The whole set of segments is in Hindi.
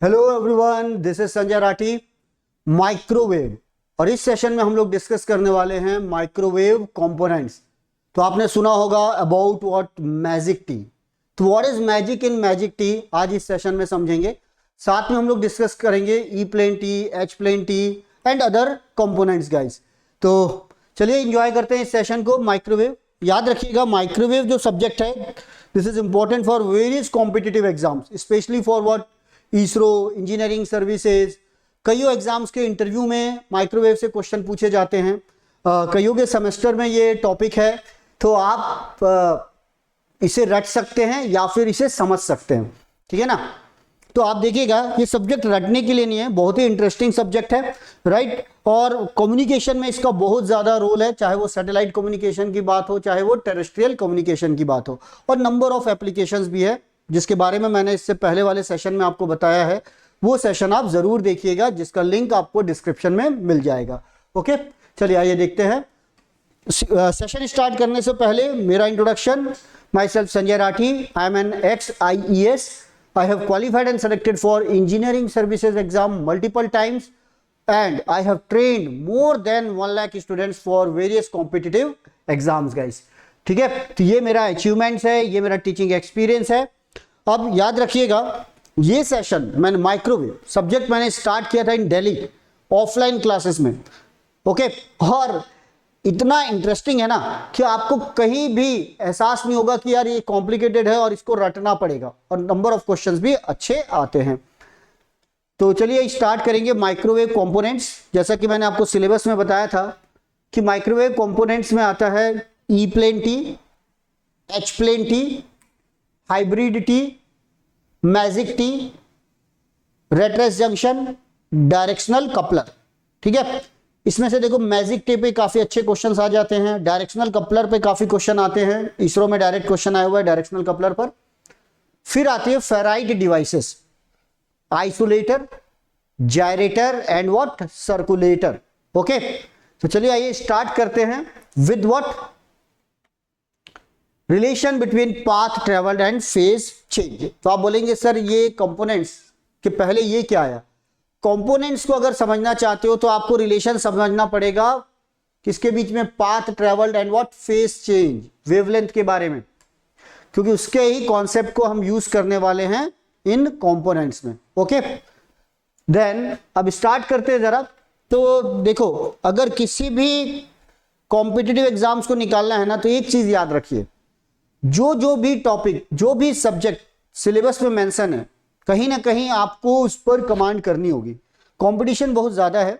Hello everyone, this is Sanjay Rathi. Microwave, और इस सेशन में हम लोग डिस्कस करने वाले हैं माइक्रोवेव कंपोनेंट्स। तो आपने सुना होगा अबाउट व्हाट मैजिक टी। तो what is magic in magic T आज इस सेशन में समझेंगे। साथ में हम लोग डिस्कस करेंगे E plane T, H plane T and other components guys. तो चलिए एंजॉय करते हैं इस सेशन को। माइक्रोवेव याद रखिएगा, माइक्रोवेव जो सब्जेक्ट है this is important for various competitive exams, specially for what ISRO, engineering services. कईयों एग्जाम्स के इंटरव्यू में माइक्रोवेव से क्वेश्चन पूछे जाते हैं। कईयों के सेमेस्टर में ये टॉपिक है, तो आप इसे रट सकते हैं या फिर इसे समझ सकते हैं, ठीक है ना। तो आप देखिएगा ये सब्जेक्ट रटने के लिए नहीं है, बहुत ही इंटरेस्टिंग सब्जेक्ट है, राइट। और कम्युनिकेशन में इसका बहुत ज़्यादा रोल है, चाहे वो सैटेलाइट कम्युनिकेशन की बात हो, चाहे वो टेरेस्ट्रियल कम्युनिकेशन की बात हो। और नंबर ऑफ एप्लीकेशंस भी है, जिसके बारे में मैंने इससे पहले वाले सेशन में आपको बताया है। वो सेशन आप जरूर देखिएगा, जिसका लिंक आपको डिस्क्रिप्शन में मिल जाएगा। ओके, चलिए आइए देखते हैं। सेशन स्टार्ट करने से पहले मेरा introduction. Myself Sanjay Rathi, I am an ex-IES. I have qualified and selected for engineering services exam multiple times, and I have trained more than 1 lakh students for various competitive exams guys. ठीक है, तो ये मेरा अचीवमेंट्स है, ये मेरा टीचिंग एक्सपीरियंस है। अब याद रखिएगा, ये सेशन मैंने माइक्रोवेव सब्जेक्ट मैंने स्टार्ट किया था इन दिल्ली ऑफलाइन क्लासेस में। ओके, और इतना इंटरेस्टिंग है ना कि आपको कहीं भी एहसास नहीं होगा कि यार ये कॉम्प्लिकेटेड है और इसको रटना पड़ेगा, और नंबर ऑफ क्वेश्चंस भी अच्छे आते हैं। तो चलिए स्टार्ट करेंगे माइक्रोवेव कंपोनेंट्स। जैसा कि मैंने आपको सिलेबस में बताया था कि माइक्रोवेव कंपोनेंट्स में आता है E plane T, H plane T, hybrid T, magic T, rat race junction, directional coupler. ठीक है, इसमें से देखो मैजिक टी पे काफी अच्छे क्वेश्चंस आ जाते हैं, डायरेक्शनल कपलर पे काफी क्वेश्चन आते हैं, इसरो में डायरेक्ट क्वेश्चन आया हुआ है डायरेक्शनल कपलर पर। फिर आती है ferrite devices, isolator, gyrator and what circulator. Okay, तो चलिए आइए स्टार्ट करते हैं with what relation between path travelled and phase change. तो आप बोलेंगे सर ये कंपोनेंट्स के पहले ये क्या आया। कंपोनेंट्स को अगर समझना चाहते हो तो आपको रिलेशन समझना पड़ेगा किसके बीच में, path travelled and what phase change, wavelength के बारे में, क्योंकि उसके ही कॉन्सेप्ट को हम यूज करने वाले हैं इन कंपोनेंट्स में। ओके, देन अब स्टार्ट करते हैं जरा। तो देखो, अगर किसी भी कॉम्पिटिटिव एग्जाम्स को निकालना है ना, तो एक चीज याद रखिए, जो भी टॉपिक, जो भी सब्जेक्ट सिलेबस में मेंशन है, कहीं ना कहीं आपको उस पर कमांड करनी होगी। कंपटीशन बहुत ज्यादा है,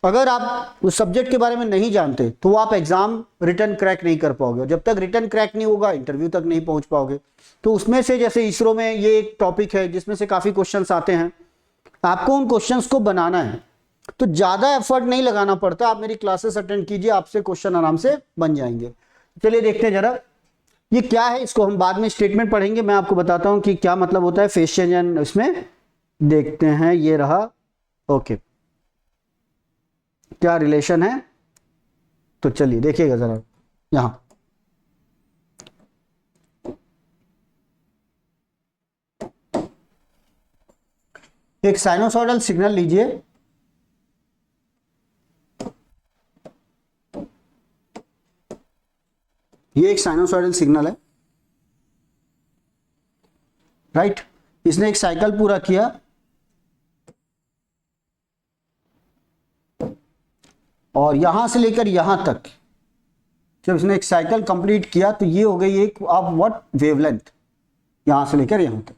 अगर आप उस सब्जेक्ट के बारे में नहीं जानते तो आप एग्जाम रिटर्न क्रैक नहीं कर पाओगे, और जब तक रिटर्न क्रैक नहीं होगा इंटरव्यू तक नहीं पहुंच पाओगे। तो उसमें से जैसे इसरो में ये एक टॉपिक है जिसमें से काफी क्वेश्चंस आते हैं, आपको उन क्वेश्चंस को बनाना है, तो ज्यादा एफर्ट नहीं लगाना पड़ता। आप मेरी क्लासेस अटेंड कीजिए, आपसे क्वेश्चन आराम से बन जाएंगे। चलिए देखते हैं जरा ये क्या है। इसको हम बाद में स्टेटमेंट पढ़ेंगे, मैं आपको बताता हूं कि क्या मतलब होता है फेज चेंज एंड इसमें देखते हैं। ये रहा, ओके, क्या रिलेशन है। तो चलिए देखिएगा जरा यहां, एक साइनोसॉइडल सिग्नल लीजिए, ये एक साइनोसॉइडल सिग्नल है, राइट। इसने एक साइकिल पूरा किया, और यहां से लेकर यहां तक जब इसने एक साइकिल कंप्लीट किया तो ये हो गई एक ऑफ व्हाट वेवलेंथ, यहां से लेकर यहां तक।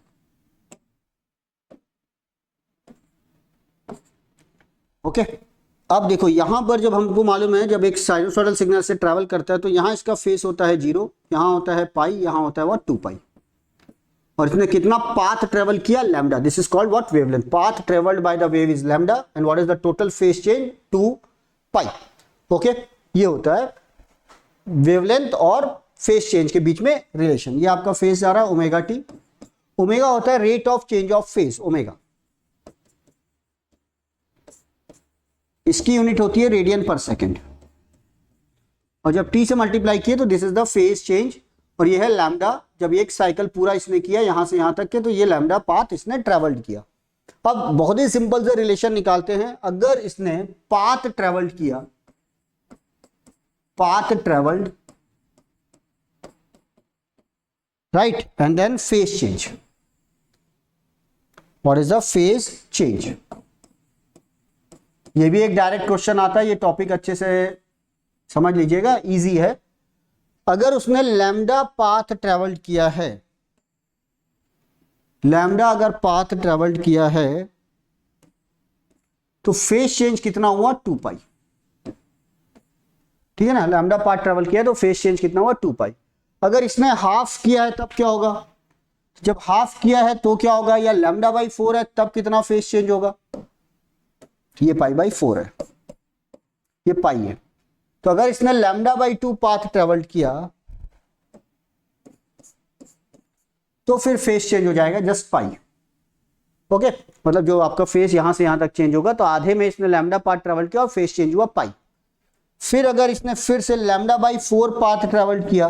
ओके, अब देखो यहां पर जब हमको मालूम है जब एक साइनोसॉइडल सिग्नल से ट्रैवल करता है तो यहां इसका फेस होता है 0, यहां होता है पाई, यहां होता है व्हाट 2 पाई, और इसने कितना पाथ ट्रेवल किया, lambda. This is called what wavelength. Path travelled by the wave is lambda and what is the total phase change 2 pi. Okay, ये होता है वेवलेंथ और फेज चेंज के बीच में रिलेशन। ये आपका फेज आ रहा है ओमेगा टी, ओमेगा होता है rate of change of phase, omega इसकी यूनिट होती है रेडियन पर सेकेंड, और जब टी से मल्टीप्लाई किए तो this is the phase change, और ये है लैम्डा। जब एक साइकिल पूरा इसने किया यहां से यहां तक के, तो ये लैम्डा पाथ इसने ट्रेवल्ड किया। अब बहुत ही सिंपल से रिलेशन निकालते हैं। अगर इसने पाथ ट्रेवल्ड किया, path travelled, right, and then phase change, what is the phase change. ये भी एक डायरेक्ट क्वेश्चन आता है, ये टॉपिक अच्छे से समझ लीजिएगा, इजी है। अगर उसने लैम्डा पाथ ट्रेवल्ड किया है, लैम्डा अगर पाथ ट्रेवल्ड किया है तो फेज चेंज कितना हुआ, 2 पाई, ठीक है ना। लैम्डा पाथ ट्रेवल किया तो फेज चेंज कितना हुआ, 2 पाई। अगर इसने हाफ किया है तब क्या होगा, जब हाफ किया है तो क्या होगा, या लैम्डा बाई 4 है तब कितना फेज चेंज होगा, ये पाई बाई 4 है, ये पाई है। तो अगर इसने लैम्डा बाई 2 पाथ ट्रेवल्ड किया तो फिर फेज चेंज हो जाएगा जस्ट पाई, ओके। मतलब जो आपका फेज यहां से यहां तक चेंज होगा, तो आधे में इसने लैम्डा पाथ ट्रेवल किया और फेज चेंज हुआ पाई। फिर अगर इसने फिर से लैम्डा बाई 4 पाथ ट्रेवल किया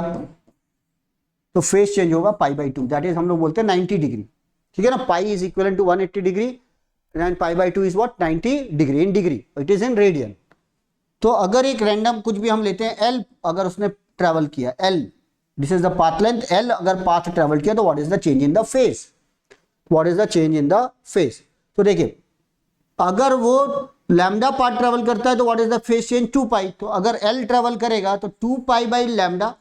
तो फेज चेंज होगा पाई बाई 2, दैट इज हम लोग बोलते हैं 90 डिग्री, ठीक है ना। Pi is equal to 180 degree and pi by 2 is what, 90 degree in degree, it is in radian. तो अगर एक रैंडम कुछ भी हम लेते हैं एल, अगर उसने ट्रेवल किया L, this is the path length L, अगर पाथ ट्रेवल किया तो what is the change in the phase, what is the change in the phase. तो देखिए अगर वो लैम्डा पाथ ट्रेवल करता है तो what is the phase change, 2 पाई। तो अगर एल ट्रेवल करेगा तो 2 पाई बाई लैम्डा,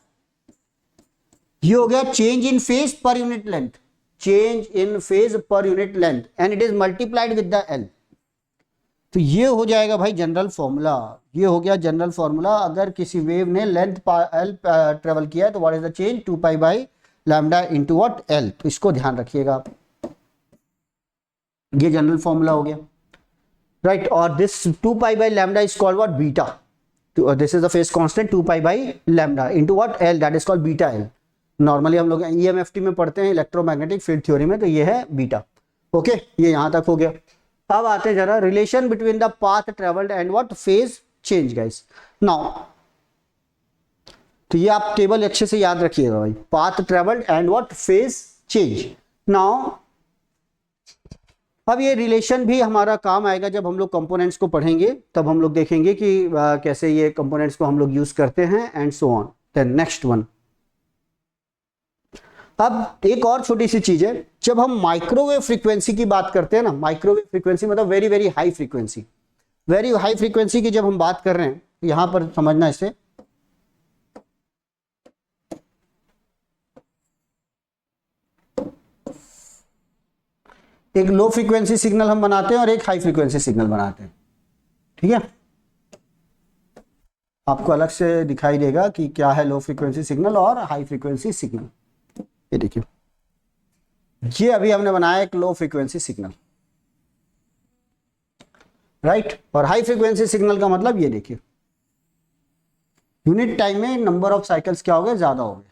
ये हो गया change in phase per unit length, change in phase per unit length, and it is multiplied with the L. तो ये हो जाएगा भाई जनरल फॉर्मूला, ये हो गया जनरल फॉर्मूला। अगर किसी वेव ने लेंथ एल ट्रेवल किया है तो what is the change, 2 pi by lambda into what, L. तो इसको ध्यान रखिएगा, ये जनरल फॉर्मूला हो गया, राइट। और this 2 pi by lambda is called what, beta. This is the phase constant 2 pi by lambda into what, L, that is called beta L. Normally हम लोग ईएमएफटी में पढ़ते हैं, इलेक्ट्रोमैग्नेटिक फील्ड थ्योरी में, तो ये है बीटा, ओके। ये यहां तक हो गया। अब आते हैं जरा relation between the path travelled and what, phase change guys. Now तो ये आप टेबल अच्छे से याद रखिएगा भाई, path travelled and what, phase change. Now अब ये रिलेशन भी हमारा काम आएगा जब हम लोग कंपोनेंट्स को पढ़ेंगे, तब हम लोग देखेंगे कि कैसे ये कंपोनेंट्स को हम लोग यूज करते हैं and so on. Then next one, अब एक और छोटी सी चीज है, जब हम माइक्रोवेव फ्रीक्वेंसी की बात करते हैं ना, माइक्रोवेव फ्रीक्वेंसी मतलब very very high frequency, very high frequency की जब हम बात कर रहे हैं, यहां पर समझना इसे, एक लो फ्रीक्वेंसी सिग्नल हम बनाते हैं और एक हाई फ्रीक्वेंसी सिग्नल बनाते हैं, ठीक है। आपको अलग से दिखाई देगा कि क्या है लो फ्रीक्वेंसी सिग्नल और हाई फ्रीक्वेंसी सिग्नल। ये देखिए, ये अभी हमने बनाया एक लो फ्रीक्वेंसी सिग्नल, राइट। और हाई फ्रीक्वेंसी सिग्नल का मतलब ये देखिए, यूनिट टाइम में नंबर ऑफ साइकिल्स क्या हो गए, ज्यादा हो गए,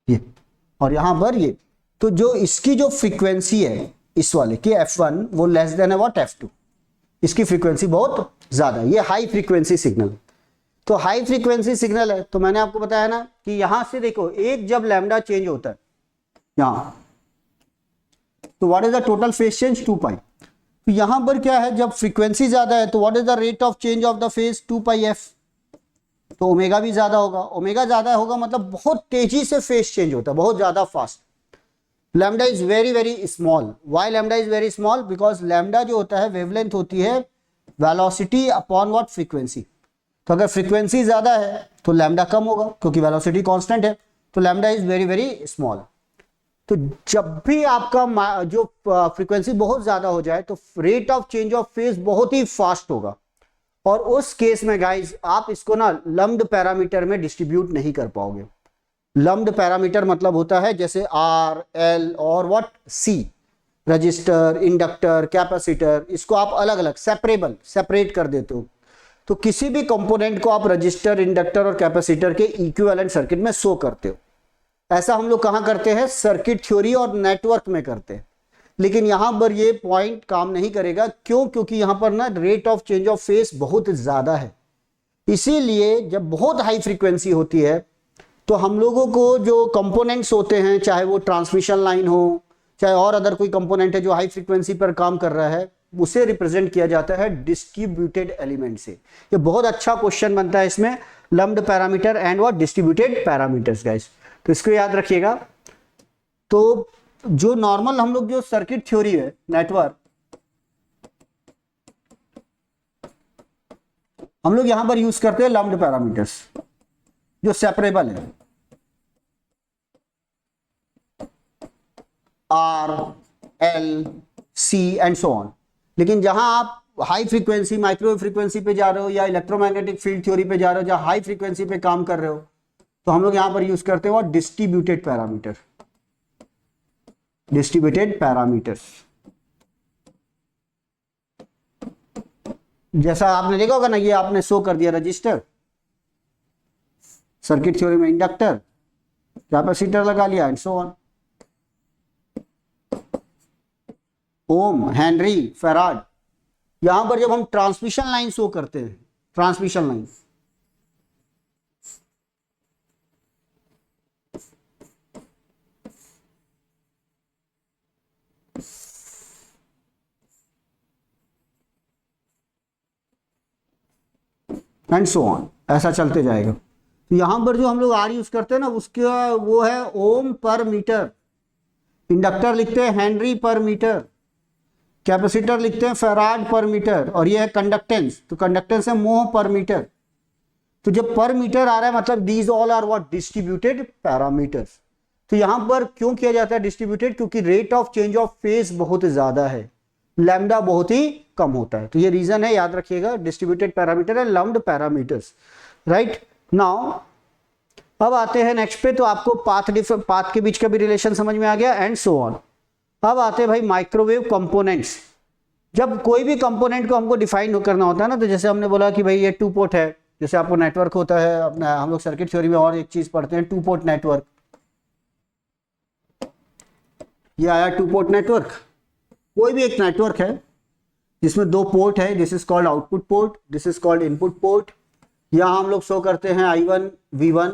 ये। और यहां पर ये, तो जो इसकी जो फ्रीक्वेंसी है इस वाले की f1, वो लेस देन है व्हाट, f2, इसकी फ्रीक्वेंसी बहुत ज्यादा है, ये हाई फ्रीक्वेंसी सिग्नल। तो हाई फ्रीक्वेंसी सिग्नल है, तो मैंने आपको बताया ना कि यहां से देखो, एक जब लैम्डा चेंज होता है यहां, तो what is the total phase change, 2 पाई। तो यहां पर क्या है, जब फ्रीक्वेंसी ज्यादा है तो what is the rate of change of the phase, 2 pi F. तो ओमेगा भी ज्यादा होगा, ओमेगा ज्यादा होगा मतलब बहुत तेजी से फेज चेंज होता है, बहुत ज्यादा fast. Lambda is very very small, why lambda is very small, because lambda जो होता है वेवलेंथ होती है वेलोसिटी अपॉन व्हाट, फ्रीक्वेंसी। तो अगर फ्रीक्वेंसी ज्यादा है तो लैम्डा कम होगा, क्योंकि वेलोसिटी कांस्टेंट है, तो lambda is very very small. तो जब भी आपका जो फ्रीक्वेंसी बहुत ज्यादा हो जाए तो rate of change of phase बहुत ही फास्ट होगा, और उस केस में गाइज आप इसको ना लम्प्ड पैरामीटर में डिस्ट्रीब्यूट नहीं कर पाओगे। लम्प्ड पैरामीटर मतलब होता है जैसे आर, एल और what, C, resistor, inductor, capacitor, इसको आप अलग अलग सेपरेट कर देते हो। तो किसी भी कंपोनेंट को आप रजिस्टर, इंडक्टर और कैपेसिटर के इक्विवेलेंट सर्किट में शो करते हो। ऐसा हम लोग कहां करते हैं, सर्किट थ्योरी और नेटवर्क में करते हैं। लेकिन यहां पर ये पॉइंट काम नहीं करेगा, क्यों, क्योंकि यहां पर ना rate of change of phase बहुत ज्यादा है। इसीलिए जब बहुत हाई फ्रीक्वेंसी होती है तो हम लोगों को जो कंपोनेंट्स होते हैं, चाहे वो ट्रांसमिशन लाइन हो चाहे और अदर कोई कंपोनेंट है जो हाई फ्रीक्वेंसी पर काम कर रहा है, उसे रिप्रेजेंट किया जाता है डिस्ट्रीब्यूटेड एलिमेंट से। ये बहुत अच्छा क्वेश्चन बनता है इसमें, lumped parameter and what distributed parameters guys, तो इसको याद रखिएगा। तो जो नॉर्मल हम लोग जो सर्किट थ्योरी है नेटवर्क, हम लोग यहां पर यूज करते हैं लम्प्ड पैरामीटर्स जो सेपरेबल है, R L C and so on. लेकिन जहां आप हाई फ्रीक्वेंसी माइक्रोवेव फ्रीक्वेंसी पे जा रहे हो या इलेक्ट्रोमैग्नेटिक फील्ड थ्योरी पे जा रहे हो, जहां हाई फ्रीक्वेंसी पे काम कर रहे हो, तो हम लोग यहां पर यूज करते हैं डिस्ट्रीब्यूटेड पैरामीटर, डिस्ट्रीब्यूटेड पैरामीटर्स। जैसा आपने देखा होगा ना, ये आपने शो कर दिया रजिस्टर, सर्किट थ्योरी में इंडक्टर, कैपेसिटर लगा लिया and so on, ohm, henry, farad. यहां पर जब हम ट्रांसमिशन लाइन शो करते हैं, transmission line, and so on, ऐसा चलते जाएगा। तो यहां पर जो हम लोग आर यूज करते हैं ना, उसका वो है ओम पर मीटर, इंडक्टर लिखते हैं हेनरी पर मीटर, कैपेसिटर लिखते हैं फैराड पर मीटर, और ये है कंडक्टेंस, तो कंडक्टेंस है मोह पर मीटर। तो जब पर मीटर आ रहा है मतलब these all are what distributed parameters. तो यहां पर क्यों किया जाता है डिस्ट्रीब्यूटेड, क्योंकि rate of change of phase बहुत ज्यादा है, लैम्डा बहुत ही कम होता है, तो ये रीजन है, याद रखिएगा। डिस्ट्रीब्यूटेड पैरामीटर है लम्प्ड पैरामीटर्स, राइट। नाउ अब आते हैं नेक्स्ट पे, तो आपको पाथ के बीच का भी रिलेशन समझ में आ गया एंड सो ऑन। अब आते हैं भाई माइक्रोवेव कंपोनेंट्स। जब कोई भी कंपोनेंट को हमको डिफाइन करना होता है ना, तो जैसे हमने बोला कि भाई ये 2 पोर्ट है, जैसे आपको नेटवर्क होता है अपना, हम लोग सर्किट थ्योरी में और एक चीज पढ़ते हैं 2 पोर्ट नेटवर्क। ये आया 2 पोर्ट नेटवर्क। कोई भी एक नेटवर्क है जिसमें 2 पोर्ट है, this is called output port, this is called input port. यहां हम लोग शो करते हैं I1 V1,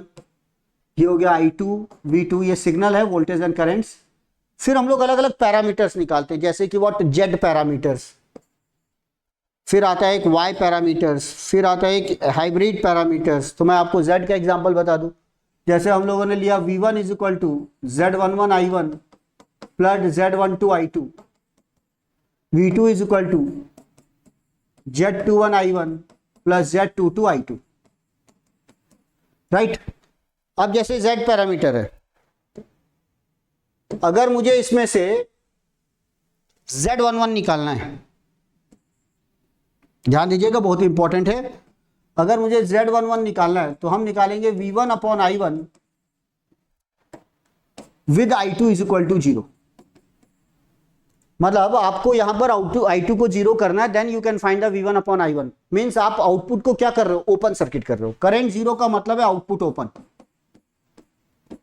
ये हो गया I2 V2, ये सिग्नल है वोल्टेज एंड करेंट्स। फिर हम लोग अलग अलग पैरामीटर्स निकालते हैं, जैसे कि व्हाट जेड पैरामीटर्स, फिर आता है एक वाई पैरामीटर्स, फिर आता है एक हाइब्रिड पैरामीटर्स। तो मैं आपको जेड का एग्जांपल बता दूं, जैसे हम लोगों ने लिया V1 is equal to Z11 I1 plus Z12 I2, V2 is equal to Z21 I1 plus Z22 I2, right. अब जैसे Z पैरामीटर है, अगर मुझे इसमें से Z11 निकालना है, ध्यान दीजिएगा बहुत इंपॉर्टेंट है, अगर मुझे Z11 निकालना है तो हम निकालेंगे V1 upon I1 with I2 is equal to 0। मतलब आपको यहां पर I2 को 0 करना है, then you can find the V1 upon I1। Means आप आउटपुट को क्या कर रहे हो, ओपन सर्किट कर रहे हो। करंट 0 का मतलब है output open,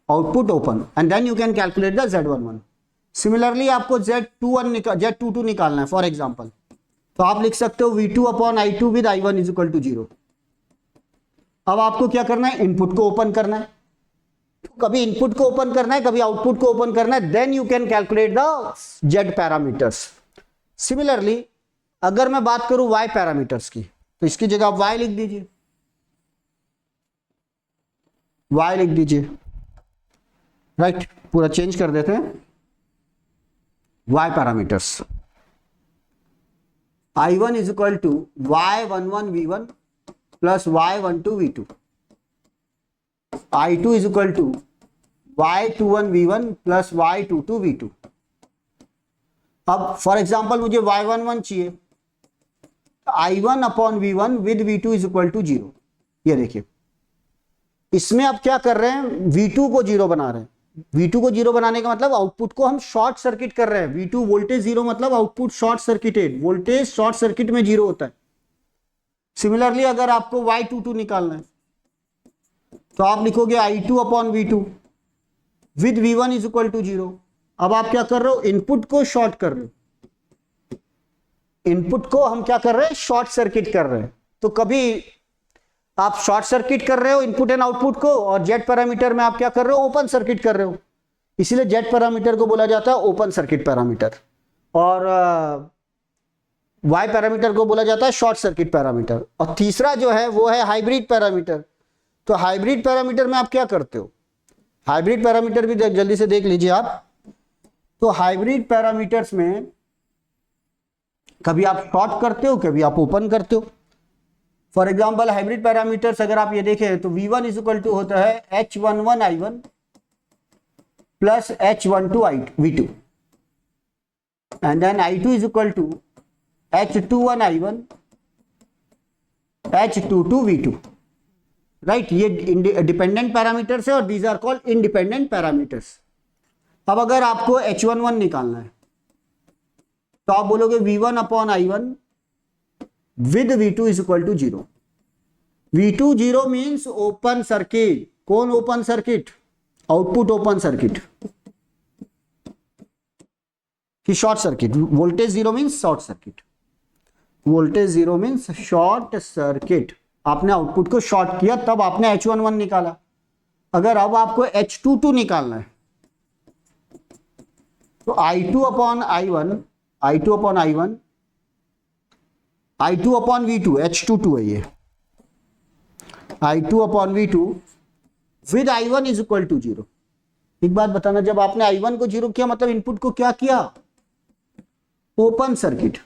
output open, and then you can calculate the Z11। Similarly आपको Z22 निकालना है फॉर एग्जांपल, तो आप लिख सकते हो V2 upon I2 with I1 is equal to 0। अब आपको क्या करना है, इनपुट को ओपन करना है, कभी इनपुट को ओपन करना है, कभी आउटपुट को ओपन करना है, then you can calculate the Z parameters. Similarly अगर मैं बात करूं Y पैरामीटर्स की, तो इसकी जगह आप Y लिख दीजिए, Y लिख दीजिए, राइट। पूरा चेंज कर देते हैं, Y parameters I1 is equal to Y11 V1 plus Y12 V2, I2 is equal to Y21 V1 plus Y22 V2। अब फॉर एग्जांपल मुझे Y11 चाहिए, I1 upon V1 with V2 is equal to 0। ये देखिए, इसमें आप क्या कर रहे हैं, V2 को 0 बना रहे हैं। V2 को 0 बनाने का मतलब आउटपुट को हम शॉर्ट सर्किट कर रहे हैं। V2 वोल्टेज 0 मतलब output short circuited, voltage short circuit में 0 होता है। सिमिलरली अगर आपको Y22 निकालना है, तो आप लिखोगे I2 upon V2 with V1 is equal to 0। अब आप क्या कर रहे हो, इनपुट को शॉर्ट कर रहे हो, इनपुट को हम क्या कर रहे हैं, शॉर्ट सर्किट कर रहे हैं। तो कभी आप शॉर्ट सर्किट कर रहे हो इनपुट एंड आउटपुट को, और जेड पैरामीटर में आप क्या कर रहे हो, ओपन सर्किट कर रहे हो। इसीलिए जेड पैरामीटर को बोला जाता है ओपन सर्किट पैरामीटर, और वाई पैरामीटर को बोला जाता है शॉर्ट सर्किट पैरामीटर। और तीसरा जो है वो है हाइब्रिड पैरामीटर। तो हाइब्रिड पैरामीटर में आप क्या करते हो, हाइब्रिड पैरामीटर भी जल्दी से देख लीजिए आप। तो हाइब्रिड पैरामीटर्स में कभी आप शॉर्ट करते हो, कभी आप ओपन करते हो। फॉर एग्जांपल हाइब्रिड पैरामीटर्स अगर आप ये देखें तो V1 इज इक्वल टू होता है H11 I1 plus H12 V2, and then I2 is equal to H21 I1 H22 V2, right. ये डिपेंडेंट पैरामीटर्स है और these are called independent parameters. अब अगर आपको H11 निकालना है तो आप बोलोगे V1 upon I1 with V2 is equal to 0। V2 0 means open circuit. कौन open circuit? Output open circuit कि short circuit. Voltage 0 means short circuit, voltage 0 means short circuit. आपने आउटपुट को शॉर्ट किया तब आपने H11 निकाला। अगर अब आपको H22 निकालना है तो I2 upon I1, I2 upon I1, I2 upon V2, H22 है ये, I2 upon V2 with I1 is equal to 0। एक बात बताना, जब आपने I1 को 0 किया मतलब इनपुट को क्या किया? Open circuit,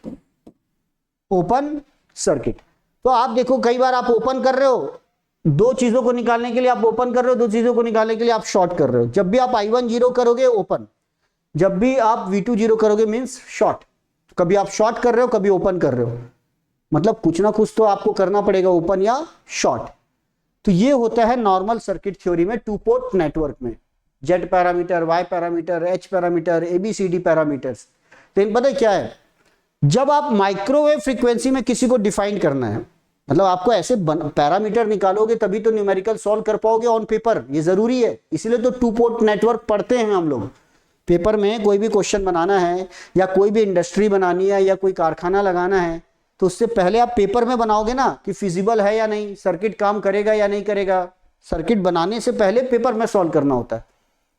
open circuit. तो आप देखो कई बार आप ओपन कर रहे हो, दो चीजों को निकालने के लिए आप ओपन कर रहे हो, दो चीजों को निकालने के लिए आप शॉर्ट कर रहे हो। जब भी आप I1 0 करोगे ओपन, जब भी आप V2 0 करोगे मींस शॉर्ट। कभी आप शॉर्ट कर रहे हो, कभी ओपन कर रहे हो, मतलब कुछ ना कुछ तो आपको करना पड़ेगा, ओपन या शॉर्ट। तो ये होता है नॉर्मल सर्किट थ्योरी में, टू पोर्ट नेटवर्क में, Z parameter, Y parameter, H parameter, ABCD parameters. तो इन पता है क्या है, जब आप माइक्रोवेव फ्रीक्वेंसी में किसी को डिफाइन करना है, मतलब आपको ऐसे पैरामीटर निकालोगे तभी तो न्यूमेरिकल सॉल्व कर पाओगे ऑन पेपर, ये जरूरी है। इसीलिए तो टू पोर्ट नेटवर्क पढ़ते हैं हम लोग। पेपर में कोई भी क्वेश्चन बनाना है या कोई भी इंडस्ट्री बनानी है या कोई कारखाना लगाना है तो उससे पहले आप पेपर में बनाओगे ना कि फिजिबल है या नहीं, सर्किट काम करेगा या नहीं करेगा। सर्किट बनाने से पहले पेपर में सॉल्व करना होता है।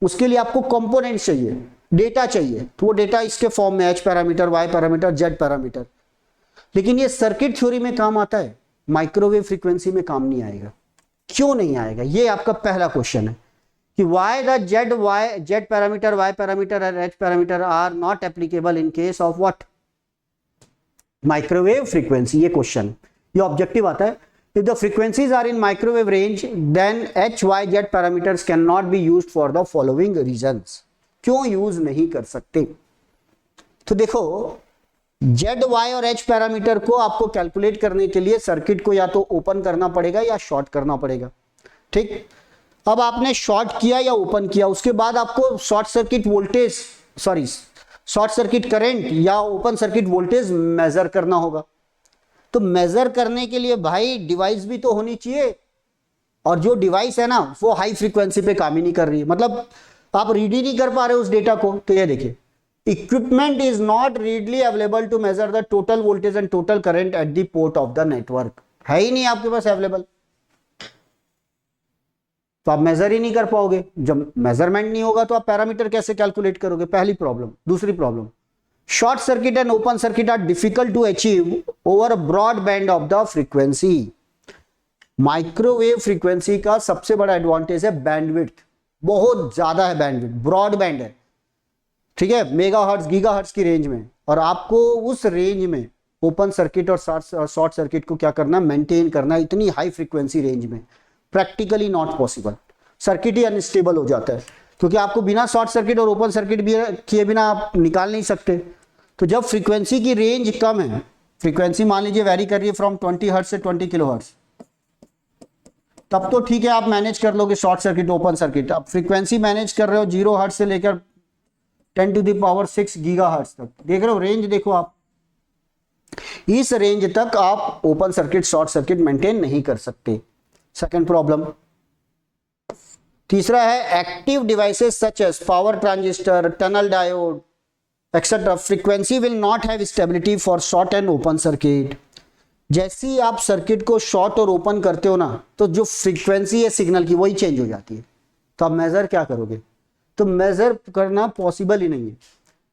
उसके लिए आपको कंपोनेंट चाहिए, डेटा चाहिए, तो वो डेटा इसके फॉर्म में H parameter, Y parameter, Z parameter. लेकिन ये सर्किट थ्योरी में काम आता है, माइक्रोवेव फ्रीक्वेंसी में काम नहीं आएगा। क्यों नहीं आएगा? ये आपका पहला क्वेश्चन है कि why the Z parameter, Y parameter and H parameter are not applicable in case of what? Microwave frequency। ये क्वेश्चन, ये ऑब्जेक्टिव आता है। If the frequencies are in microwave range, then H, Y, Z parameters cannot be used for the following reasons। क्यों यूज नहीं कर सकते? तो देखो Z, Y और H पैरामीटर को आपको कैलकुलेट करने के लिए सर्किट को या तो ओपन करना पड़ेगा या शॉर्ट करना पड़ेगा, ठीक। अब आपने शॉर्ट किया या ओपन किया, उसके बाद आपको short circuit voltage, sorry short circuit current या ओपन सर्किट वोल्टेज मेजर करना होगा। तो मेजर करने के लिए भाई डिवाइस भी तो होनी चाहिए, और जो डिवाइस है ना वो हाई फ्रीक्वेंसी पे काम ही नहीं कर रही है, मतलब आप रीड ही नहीं कर पा रहे उस डेटा को। तो ये देखिए, equipment is not readily available to measure the total voltage and total current at the port of the network. है ही नहीं आपके पास अवेलेबल, तो आप मेजर ही नहीं कर पाओगे। जब मेजरमेंट नहीं होगा तो आप पैरामीटर कैसे कैलकुलेट करोगे? पहली प्रॉब्लम। दूसरी problem, short circuit and open circuit are difficult to achieve over broad band of the frequency. Microwave frequency का सबसे बड़ा एडवांटेज है बैंडविड्थ, बहुत ज्यादा है बैंडविड्थ, ब्रॉड बैंड है, ठीक है, मेगाहर्ट्ज गीगाहर्ट्ज की रेंज में। और आपको उस रेंज में ओपन सर्किट और शॉर्ट सर्किट को क्या करना, मेंटेन करना इतनी हाई फ्रीक्वेंसी रेंज में, practically not possible. Circuit he unstable हो जाता है, क्योंकि आपको बिना शॉर्ट सर्किट और ओपन सर्किट भी किए बिना आप निकाल नहीं सकते। तो जब फ्रीक्वेंसी की रेंज कम है, फ्रीक्वेंसी मान लीजिए वेरी कर रही है फ्रॉम 20 हर्ट्ज से 20 किलो हर्ट्ज, तब तो ठीक है आप मैनेज कर लोगे शॉर्ट सर्किट ओपन सर्किट। अब फ्रीक्वेंसी मैनेज कर रहे हो 0 हर्ट्ज से लेकर 10⁻⁶ गीगाहर्ट्ज तक, देख रहे हो रेंज, देखो आप इस रेंज तक आप open circuit short circuit maintain नहीं कर सकते। Second problem. तीसरा है active devices such as power transistor, tunnel diode etcetera frequency will not have stability for short and open circuit. जैसे ही आप सर्किट को शॉर्ट और ओपन करते हो ना, तो जो फ्रीक्वेंसी है सिग्नल की वही चेंज हो जाती है। तो आप मेजर क्या करोगे? तो मेजर करना पॉसिबल ही नहीं है,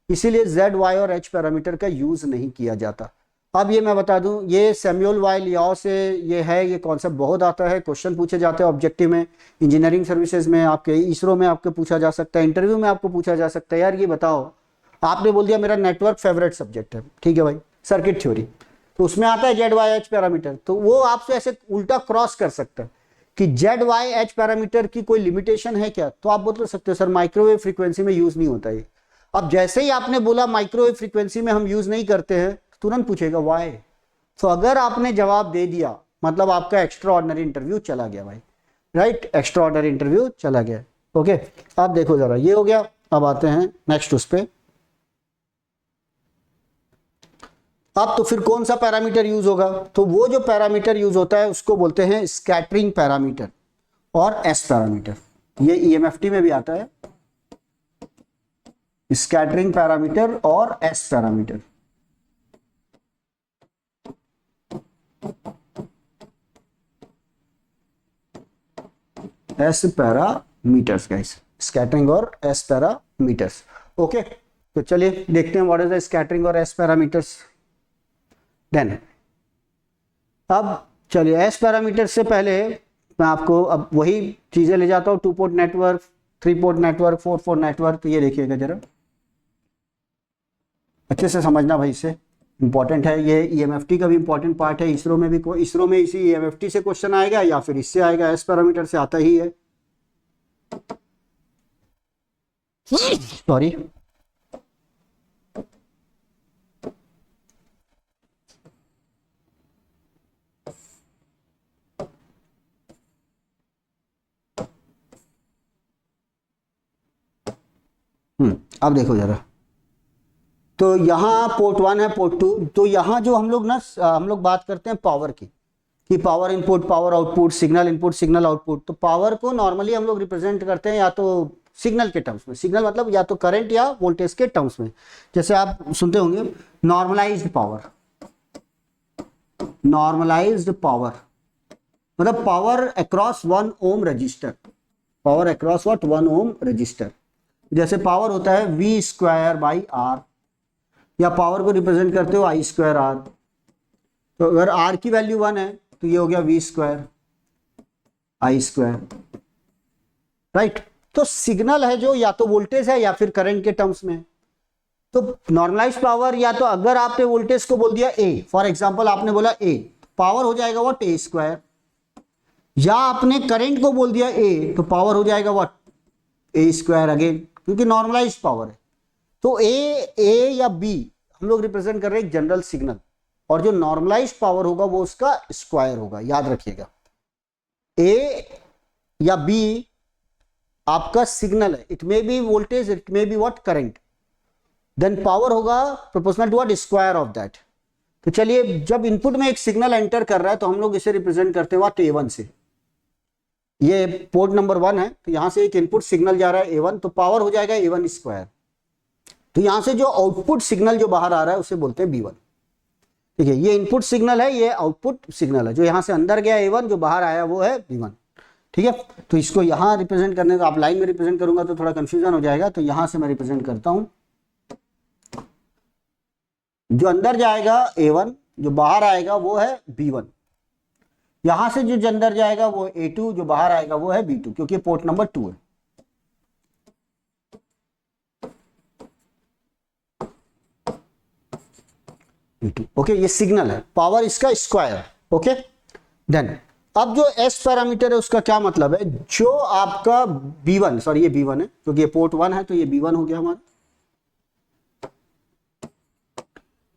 इसीलिए जेड वाई और एच पैरामीटर का यूज नहीं किया जाता। अब ये मैं बता दूं, ये सैमुअल वाई लियाओ से ये है, ये कॉन्सेप्ट बहुत आता है, क्वेश्चन पूछे जाते हैं ऑब्जेक्टिव में, इंजीनियरिंग सर्विसेज में, आपके इसरो में आपको पूछा जा सकता है, इंटरव्यू में आपको पूछा जा सकता है। यार ये बताओ, आपने बोल दिया मेरा नेटवर्क फेवरेट सब्जेक्ट है, ठीक है भाई, सर्किट थ्योरी, तो उसमें आता है जेड वाई एच पैरामीटर, तो वो आपसे ऐसे उल्टा क्रॉस कर सकता है कि जेड वाई एच पैरामीटर की कोई लिमिटेशन है क्या, तो आप बोल सकते हो सर माइक्रोवेव फ्रीक्वेंसी में यूज नहीं होता है। अब जैसे ही आपने बोला माइक्रोवेव फ्रीक्वेंसी में हम यूज नहीं करते हैं, तुरंत पूछेगा वाई। तो अगर आपने जवाब दे दिया मतलब आपका एक्स्ट्रा ऑर्डिनरी इंटरव्यू चला गया भाई, राइट, एक्स्ट्रा ऑर्डिनरी इंटरव्यू चला गया। ओके, अब देखो जरा, ये हो गया। अब आते हैं नेक्स्ट उस पे। अब तो फिर कौन सा पैरामीटर यूज होगा, तो वो जो पैरामीटर यूज होता है उसको बोलते हैं स्कैटरिंग पैरामीटर और एस पैरामीटर। ये ईएमएफटी में भी आता है, स्कैटरिंग पैरामीटर और S parameter. S parameters guys, scattering और एस पैरामीटर्स। ओके, तो चलिए देखते हैं व्हाट इज द स्कैटरिंग और एस पैरामीटर्स। देन अब चलिए एस पैरामीटर से पहले मैं आपको अब वही चीजें ले जाता हूं, 2 port network, 3 port network, 4 port network. तो ये देखिएगा जरा, अच्छे से समझना भाई, इससे इंपॉर्टेंट है, ये ईएमएफटी का भी इंपॉर्टेंट पार्ट है। इसरो में भी, इसरो में इसी ईएमएफटी से क्वेश्चन आएगा या फिर इससे आएगा, एस पैरामीटर से आता ही है। सॉरी, अब देखो जरा, तो यहाँ पोर्ट 1 है, पोर्ट 2, तो यहाँ जो हम लोग बात करते हैं पावर की, कि power input, power output, signal input, signal output. तो पावर को नॉर्मली हम लोग रिप्रेजेंट करते हैं या तो सिग्नल के टर्म्स में, सिग्नल मतलब या तो करंट या वोल्टेज के टर्म्स में। जैसे आप सुनते होंगे नॉर्मलाइज्ड पावर, नॉर्मलाइज्ड पावर मतलब power across 1 ohm resistor, power across what 1 ohm resistor. जैसे पावर होता है वी स्क्वायर बाई आर, या पावर को रिप्रेजेंट करते हो आई स्क्वायर आर। तो अगर आर की वैल्यू 1 है तो ये हो गया V square I square, right. तो सिग्नल है जो या तो वोल्टेज है या फिर करंट के टर्म्स में। तो नॉर्मलाइज्ड पावर, या तो अगर आपने वोल्टेज को बोल दिया ए, फॉर एग्जांपल आपने बोला ए, पावर हो जाएगा व्हाट ए स्क्वायर, या आपने करंट को बोल दिया ए तो पावर हो जाएगा व्हाट ए स्क्वायर अगेन, क्योंकि नॉर्मलाइज्ड पावर है। तो ए या बी हम लोग रिप्रेजेंट कर रहे हैं जनरल सिग्नल, और जो नॉर्मलाइज्ड पावर होगा वो उसका स्क्वायर होगा, याद रखिएगा। ए या बी आपका सिग्नल है, it may be voltage, it may be what current, then power होगा proportional to what square of that. तो चलिए, जब इनपुट में एक सिग्नल एंटर कर रहा है तो हम लोग इसे रिप्रेजेंट करते हैं व्हाट A1 से। ये पोर्ट नंबर 1 है, तो यहां से एक इनपुट सिग्नल जा रहा है A1, तो पावर हो जाएगा A1 स्क्वायर। तो यहां से जो आउटपुट सिग्नल जो बाहर आ रहा है उसे बोलते हैं B1। ठीक है, ये इनपुट सिग्नल है, ये आउटपुट सिग्नल है, जो यहां से अंदर गया A1, जो बाहर आया वो है B1। ठीक है, तो इसको यहां रिप्रेजेंट करने का, आप लाइन में रिप्रेजेंट करूंगा तो थोड़ा कंफ्यूजन हो जाएगा, तो यहां से मैं रिप्रेजेंट करता हूं, जो अंदर जाएगा A1, जो बाहर आएगा वो है B1। यहां से जो अंदर जाएगा वो A2, जो बाहर आएगा वो है B2, क्योंकि पोर्ट नंबर 2 है। B2, ओके, ये सिग्नल है, पावर इसका स्क्वायर। ओके, देन अब जो एस पैरामीटर है उसका क्या मतलब है, जो आपका B1, सॉरी ये B1 है क्योंकि ये पोर्ट 1 है, तो ये B1 हो गया हमारा।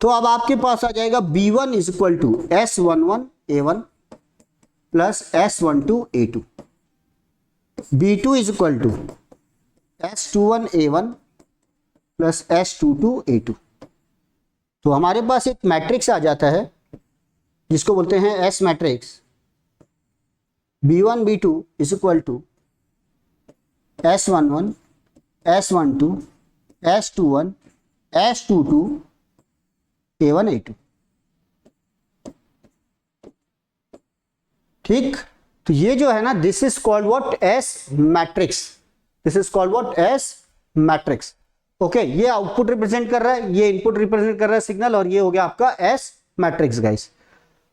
तो अब आपके पास आ जाएगा B1 is equal to S11 A1 plus S12 A2, B2 is equal to S21 A1 plus S22 A2। तो हमारे पास एक मैट्रिक्स आ जाता है जिसको बोलते हैं S matrix, B1 B2 is equal to S11 S12 S21 S22 A1 A2। ठीक, तो ये जो है ना, this is called what S matrix. This is called what, S matrix. Okay, ये आउटपुट रिप्रेजेंट कर रहा है, ये इनपुट रिप्रेजेंट कर रहा है सिग्नल, और ये हो गया आपका एस मैट्रिक्स गाइस।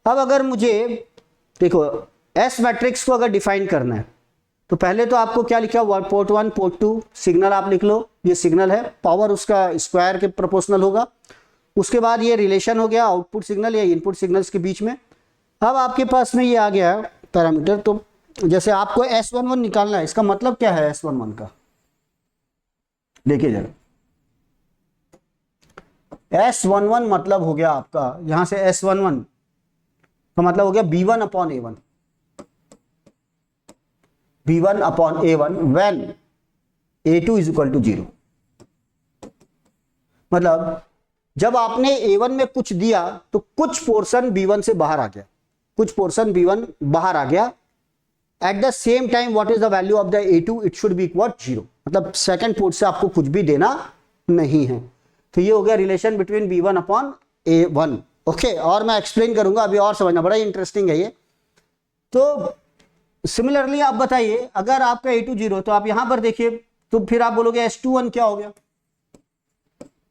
अब अगर मुझे देखो एस मैट्रिक्स को अगर डिफाइन करना है तो पहले तो आपको क्या लिखा हुआ, पोर्ट 1 पोर्ट 2 सिग्नल आप लिख लो, ये सिग्नल है, पावर उसका स्क्वायर के प्रोपोर्शनल होगा। उसके बाद ये रिलेशन हो गया आउटपुट सिग्नल या इनपुट सिग्नल्स के बीच में। अब आपके पास में ये आ गया पैरामीटर, तो जैसे आपको S11 निकालना है, इसका मतलब क्या है S11 का, देखिए जरा, S11 मतलब हो गया आपका, यहां से S11 का मतलब हो गया B1 upon A1, B1 upon A1 when A2 is equal to 0। मतलब जब आपने A1 में कुछ दिया तो कुछ पोर्शन B1 से बाहर आ गया, कुछ पोर्शन B1 बाहर आ गया। At the same time what is the value of the A2, it should be equal 0। मतलब सेकंड पोर्ट से आपको कुछ भी देना नहीं है। तो ये हो गया relation between B1 upon A1। Okay, और मैं एक्सप्लेन करूंगा, अभी और समझना, बड़ा इंटरेस्टिंग है ये। तो सिमिलरली आप बताइए, अगर आपका A2 0 तो आप यहां पर देखिए, तो फिर आप बोलोगे S21 क्या हो गया,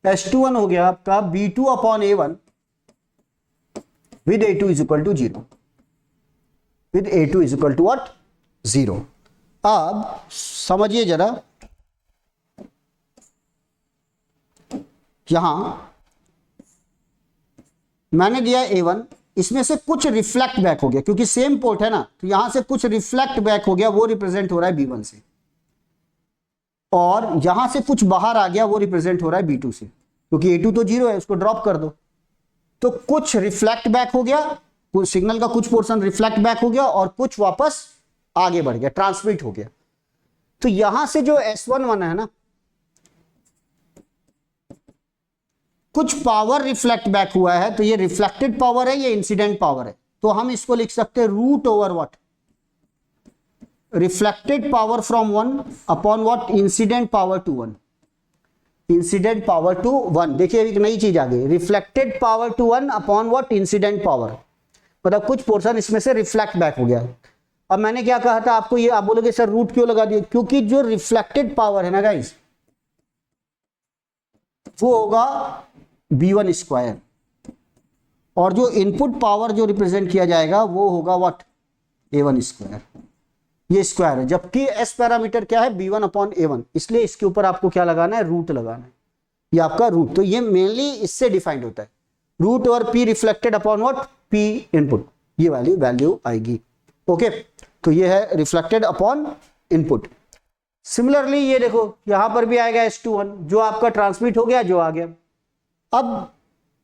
S21 हो गया आपका B2 upon A1 with A2 is equal to 0, with A2 is equal to what, 0। अब समझिए जरा, यहां मैंने दिया A1, इसमें से कुछ रिफ्लेक्ट बैक हो गया, क्योंकि सेम पोर्ट है ना, तो यहां से कुछ रिफ्लेक्ट बैक हो गया, वो रिप्रेजेंट हो रहा है B1 से, और यहां से कुछ बाहर आ गया, वो रिप्रेजेंट हो रहा है B2 से, क्योंकि A2 तो 0 है, उसको ड्रॉप कर दो। तो कुछ रिफ्लेक्ट बैक हो गया, कुछ सिग्नल का कुछ पोर्शन रिफ्लेक्ट बैक हो गया, और कुछ वापस आगे बढ़ गया, ट्रांसमिट हो गया। तो यहां से जो S11 है ना, कुछ पावर रिफ्लेक्ट बैक हुआ है, तो ये रिफ्लेक्टेड पावर है, ये इंसिडेंट पावर है। तो हम इसको लिख सकते हैं root over what, reflected power from 1 upon what, incident power to 1, incident power to 1। देखिए एक नई चीज आ गई, reflected power to 1 upon what, incident power. मतलब कुछ पोर्शन इसमें से रिफ्लेक्ट बैक हो गया। अब मैंने क्या कहा था आपको, ये आप बोलोगे सर रूट क्यों लगा दिया, क्योंकि जो रिफ्लेक्टेड पावर है ना गाइस, वो होगा B1 स्क्वायर, और जो इनपुट पावर जो रिप्रेजेंट किया जाएगा वो होगा व्हाट, A1 स्क्वायर। ये स्क्वायर है, जबकि S पैरामीटर क्या है, B1 अपॉन A1, इसलिए इसके ऊपर आपको क्या लगाना है, रूट लगाना है, ये आपका रूट। तो ये मेनली इससे डिफाइंड होता है, root over P reflected upon what, P input, ये वाली वैल्यू आएगी। ओके, तो ये है रिफ्लेक्टेड अपॉन इनपुट। सिमिलरली ये देखो यहां पर भी आएगा S21, जो आपका ट्रांसमिट हो गया, जो आ गया। अब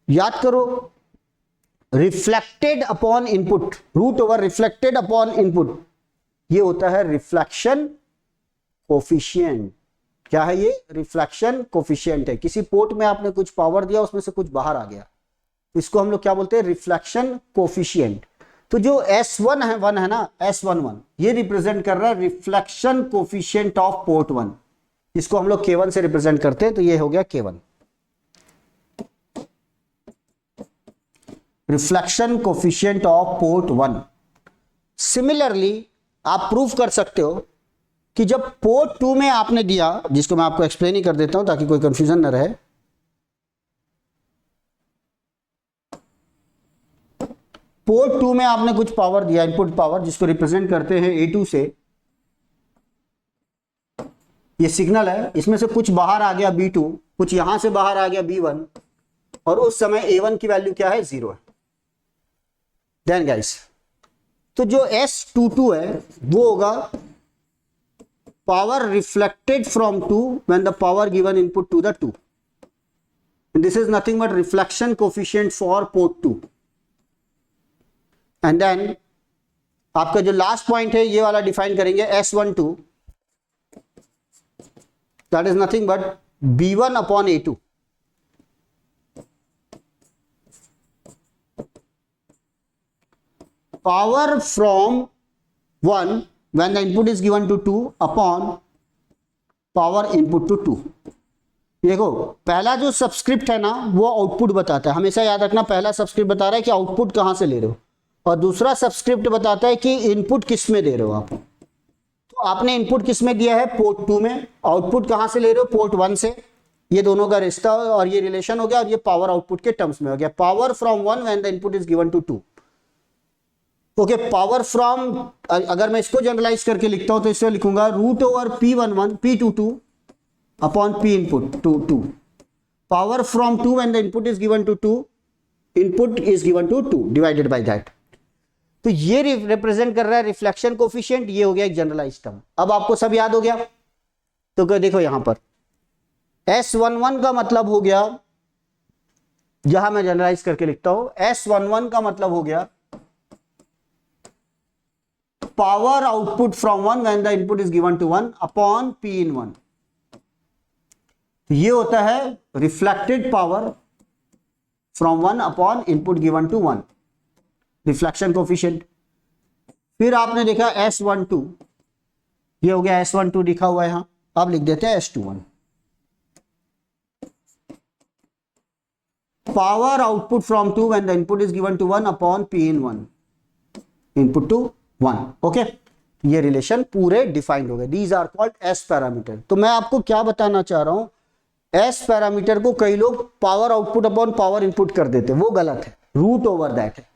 याद करो, reflected upon input, root over reflected upon input, ये होता है रिफ्लेक्शन कोफिशिएंट। क्या है ये, रिफ्लेक्शन कोफिशिएंट है। किसी पोर्ट में आपने कुछ पावर दिया, उसमें से कुछ बाहर आ गया, इसको हम लोग क्या बोलते हैं, रिफ्लेक्शन कोफिशिएंट। तो जो S1 है, 1 है ना, S11, ये रिप्रेजेंट कर रहा है रिफ्लेक्शन कोफिशिएंट ऑफ पोर्ट 1, इसको हम लोग K1 से रिप्रेजेंट करते हैं, तो ये हो गया K1, reflection coefficient of port 1। Similarly आप प्रूव कर सकते हो कि जब पोर्ट 2 में आपने दिया, जिसको मैं आपको एक्सप्लेन ही कर देता हूं ताकि कोई कंफ्यूजन न रहे। पोर्ट 2 में आपने कुछ पावर दिया, इनपुट पावर, जिसको रिप्रेजेंट करते हैं A2 से, ये सिग्नल है, इसमें से कुछ बाहर आ गया B2, कुछ यहां से बाहर आ गया B1, और उस समय A1 की वैल्यू क्या है, 0 है। देन गाइस, तो जो S22 है वो होगा power reflected from 2 when the power given input to the 2, this is nothing but reflection coefficient for port 2। And then आपका जो लास्ट पॉइंट है, ये वाला डिफाइन करेंगे S12, that is nothing but B1 upon A2, power from 1 when the input is given to 2 upon power input to 2। देखो पहला जो सबस्क्रिप्ट है ना, वो आउटपुट बताता है, हमेशा याद रखना, पहला सबस्क्रिप्ट बता रहा है कि आउटपुट कहां से ले रहे हो, और दूसरा सबस्क्रिप्ट बताता है कि इनपुट किस में दे रहे हो आप। तो आपने इनपुट किस में दिया है, पोर्ट 2 में, आउटपुट कहां से ले रहे हो, पोर्ट 1 से, ये दोनों का रिश्ता और ये रिलेशन हो गया, और ये पावर आउटपुट के टर्म्स में हो गया, power from 1 when the input is given to 2। Okay, power from, अगर मैं इसको जनरलाइज करके लिखता हूं तो इससे लिखूंगा root over P11 P22 upon P input to 2, power from 2 when the input is given to 2, input is given to 2 divided by that. तो ये रिप्रेजेंट कर रहा है रिफ्लेक्शन कोफिशिएंट, ये हो गया एक जनरलाइज टर्म। अब आपको सब याद हो गया, तो देखो यहां पर S11 का मतलब हो गया, जहां मैं जनरलाइज करके लिखता हूं, S11 का मतलब हो गया power output from 1 when the input is given to 1 upon P in 1। ये होता है reflected power from 1 upon input given to 1, reflection coefficient. फिर आपने देखा S12, ये हो गया S12 लिखा हुआ है यहां, अब लिख देते हैं S21, power output from 2 when the input is given to 1 upon P in 1, input to 1। Okay, ये रिलेशन पूरे डिफाइंड हो गए, these are called S parameter. तो मैं आपको क्या बताना चाह रहा हूं, एस पैरामीटर को कई लोग power output upon power input कर देते, वो गलत है, रूट ओवर दैट है,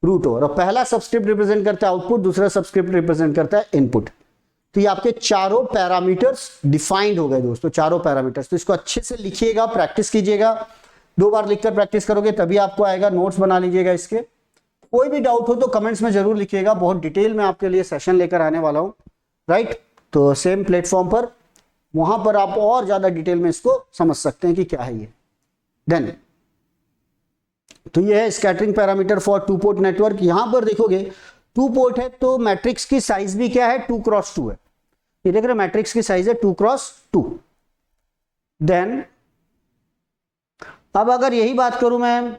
रूट ओवर। और पहला सबस्क्रिप्ट रिप्रेजेंट करता है आउटपुट, दूसरा सबस्क्रिप्ट रिप्रेजेंट करता है इनपुट। तो ये आपके चारों पैरामीटर्स डिफाइंड हो गए दोस्तों, चारों पैरामीटर्स। तो इसको अच्छे से लिखिएगा, प्रैक्टिस कीजिएगा, 2 बार लिखकर प्रैक्टिस करोगे तभी आपको आएगा, नोट्स बना लीजिएगा इसके। कोई भी डाउट हो तो कमेंट्स में जरूर लिखिएगा, बहुत डिटेल में आपके लिए सेशन लेकर आने वाला हूं, राइट। तो सेम प्लेटफॉर्म पर, वहां पर आप और ज्यादा डिटेल में इसको समझ सकते हैं कि क्या है ये। देन तो ये है scattering parameter for 2 port network. यहां पर देखोगे 2 पोर्ट है तो मैट्रिक्स की साइज भी क्या है, 2 क्रॉस 2 है। ये देख रहे हैं मैट्रिक्स की साइज है 2 क्रॉस 2। देन अब अगर यही बात करूं मैं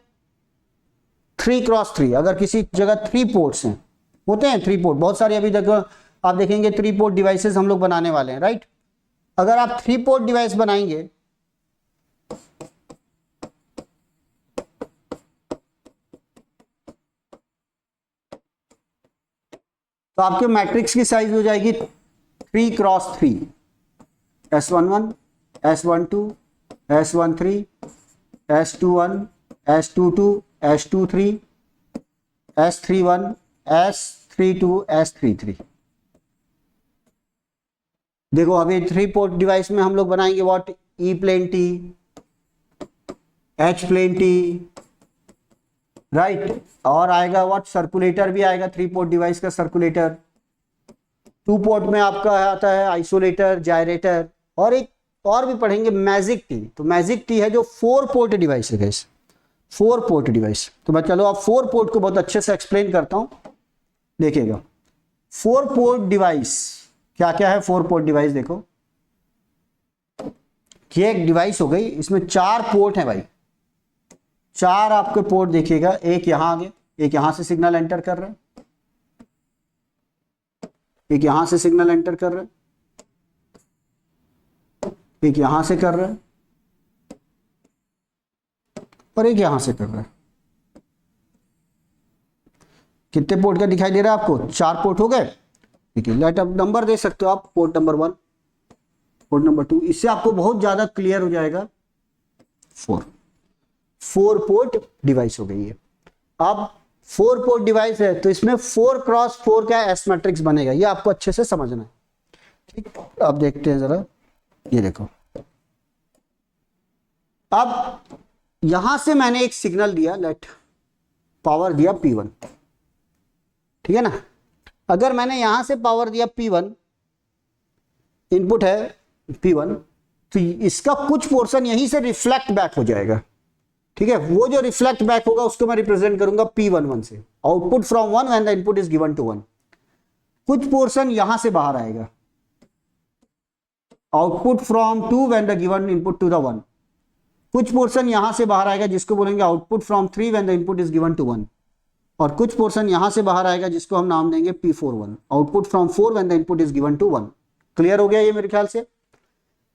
3 क्रॉस 3, अगर किसी जगह 3 पोर्ट्स हैं, होते हैं 3 पोर्ट बहुत सारे, अभी तक आप देखेंगे 3 पोर्ट डिवाइसेस हम लोग बनाने वाले हैं, राइट। अगर आप 3 पोर्ट डिवाइस बनाएंगे तो आपके मैट्रिक्स की साइज हो जाएगी 3 cross 3, S11, S12, S13, S21, S22, S23, S31, S32, S33। देखो अभी 3 पोर्ट डिवाइस में हम लोग बनाएंगे what, E plane T, H plane T, right. और आएगा व्हाट, सर्कुलेटर भी आएगा, 3 पोर्ट डिवाइस का सर्कुलेटर। 2 पोर्ट में आपका आता है आइसोलेटर, जायरेटर, और एक और भी पढ़ेंगे मैजिक टी। तो मैजिक टी है जो 4 पोर्ट डिवाइस है गाइस, 4 पोर्ट डिवाइस। तो मैं चलो आप 4 पोर्ट को बहुत अच्छे से एक्सप्लेन करता हूं, देखिएगा 4 पोर्ट डिवाइस क्या क्या है। 4 पोर्ट डिवाइस देखो, ये एक डिवाइस हो गई, इसमें 4 पोर्ट है भाई, 4 आपके पोर्ट देखिएगा, एक यहां आगे, एक यहां से सिग्नल एंटर कर रहे हैं, एक यहां से सिग्नल एंटर कर रहे हैं, एक यहां से कर रहे हैं, और एक यहां से कर रहे हैं। कितने पोर्ट का दिखाई दे रहा है आपको, 4 पोर्ट हो गए। ठीक है, लेट अब नंबर दे सकते हो आप, पोर्ट नंबर 1, पोर्ट नंबर 2, इससे आपको बहुत ज्यादा क्लियर हो जाएगा। 4 पोर्ट डिवाइस हो गई है। अब 4 पोर्ट डिवाइस है तो इसमें 4 क्रॉस 4 का एस मैट्रिक्स बनेगा, ये आपको अच्छे से समझना है। ठीक, अब देखते हैं जरा, ये देखो, अब यहां से मैंने एक सिग्नल दिया, लेट पावर दिया P1, ठीक है ना। अगर मैंने यहां से पावर दिया P1, इनपुट है P1, तो इसका कुछ पोर्शन यहीं से रिफ्लेक्ट बैक हो जाएगा, ठीक है। वो जो रिफ्लेक्ट बैक होगा उसको मैं रिप्रेजेंट करूंगा P11 से, output from 1 when the input is given to 1। कुछ पोर्शन यहां से बाहर आएगा, output from 2 when the given input to the 1। कुछ पोर्शन यहां से बाहर आएगा जिसको बोलेंगे output from 3 when the input is given to 1, और कुछ पोर्शन यहां से बाहर आएगा जिसको हम नाम देंगे P41, output from 4 when the input is given to 1। Clear हो गया ये मेरे ख्याल से।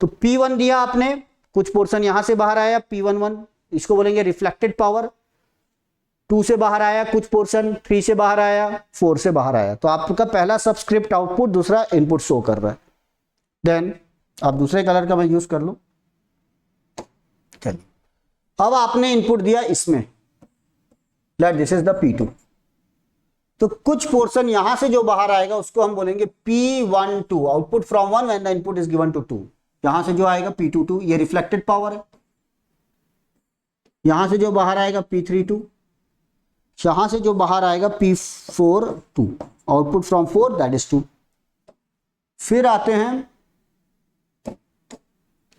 तो P1 दिया आपने, कुछ पोर्शन यहां से बाहर आया P11, इसको बोलेंगे रिफ्लेक्टेड पावर। 2 से बाहर आया कुछ पोर्शन, 3 से बाहर आया, 4 से बाहर आया, तो आपका पहला सबस्क्रिप्ट आउटपुट, दूसरा इनपुट शो कर रहा है। देन आप दूसरे कलर का मैं यूज कर लूं, चलिए अब आपने इनपुट दिया इसमें, let this is the P2, तो कुछ पोर्शन यहां से जो बाहर आएगा उसको हम बोलेंगे P12, output from 1 when the input is given to 2। यहां से जो आएगा P22, ये रिफ्लेक्टेड पावर है। यहां से जो बाहर आएगा P32, यहां से जो बाहर आएगा P42, output from 4 that is 2। फिर आते हैं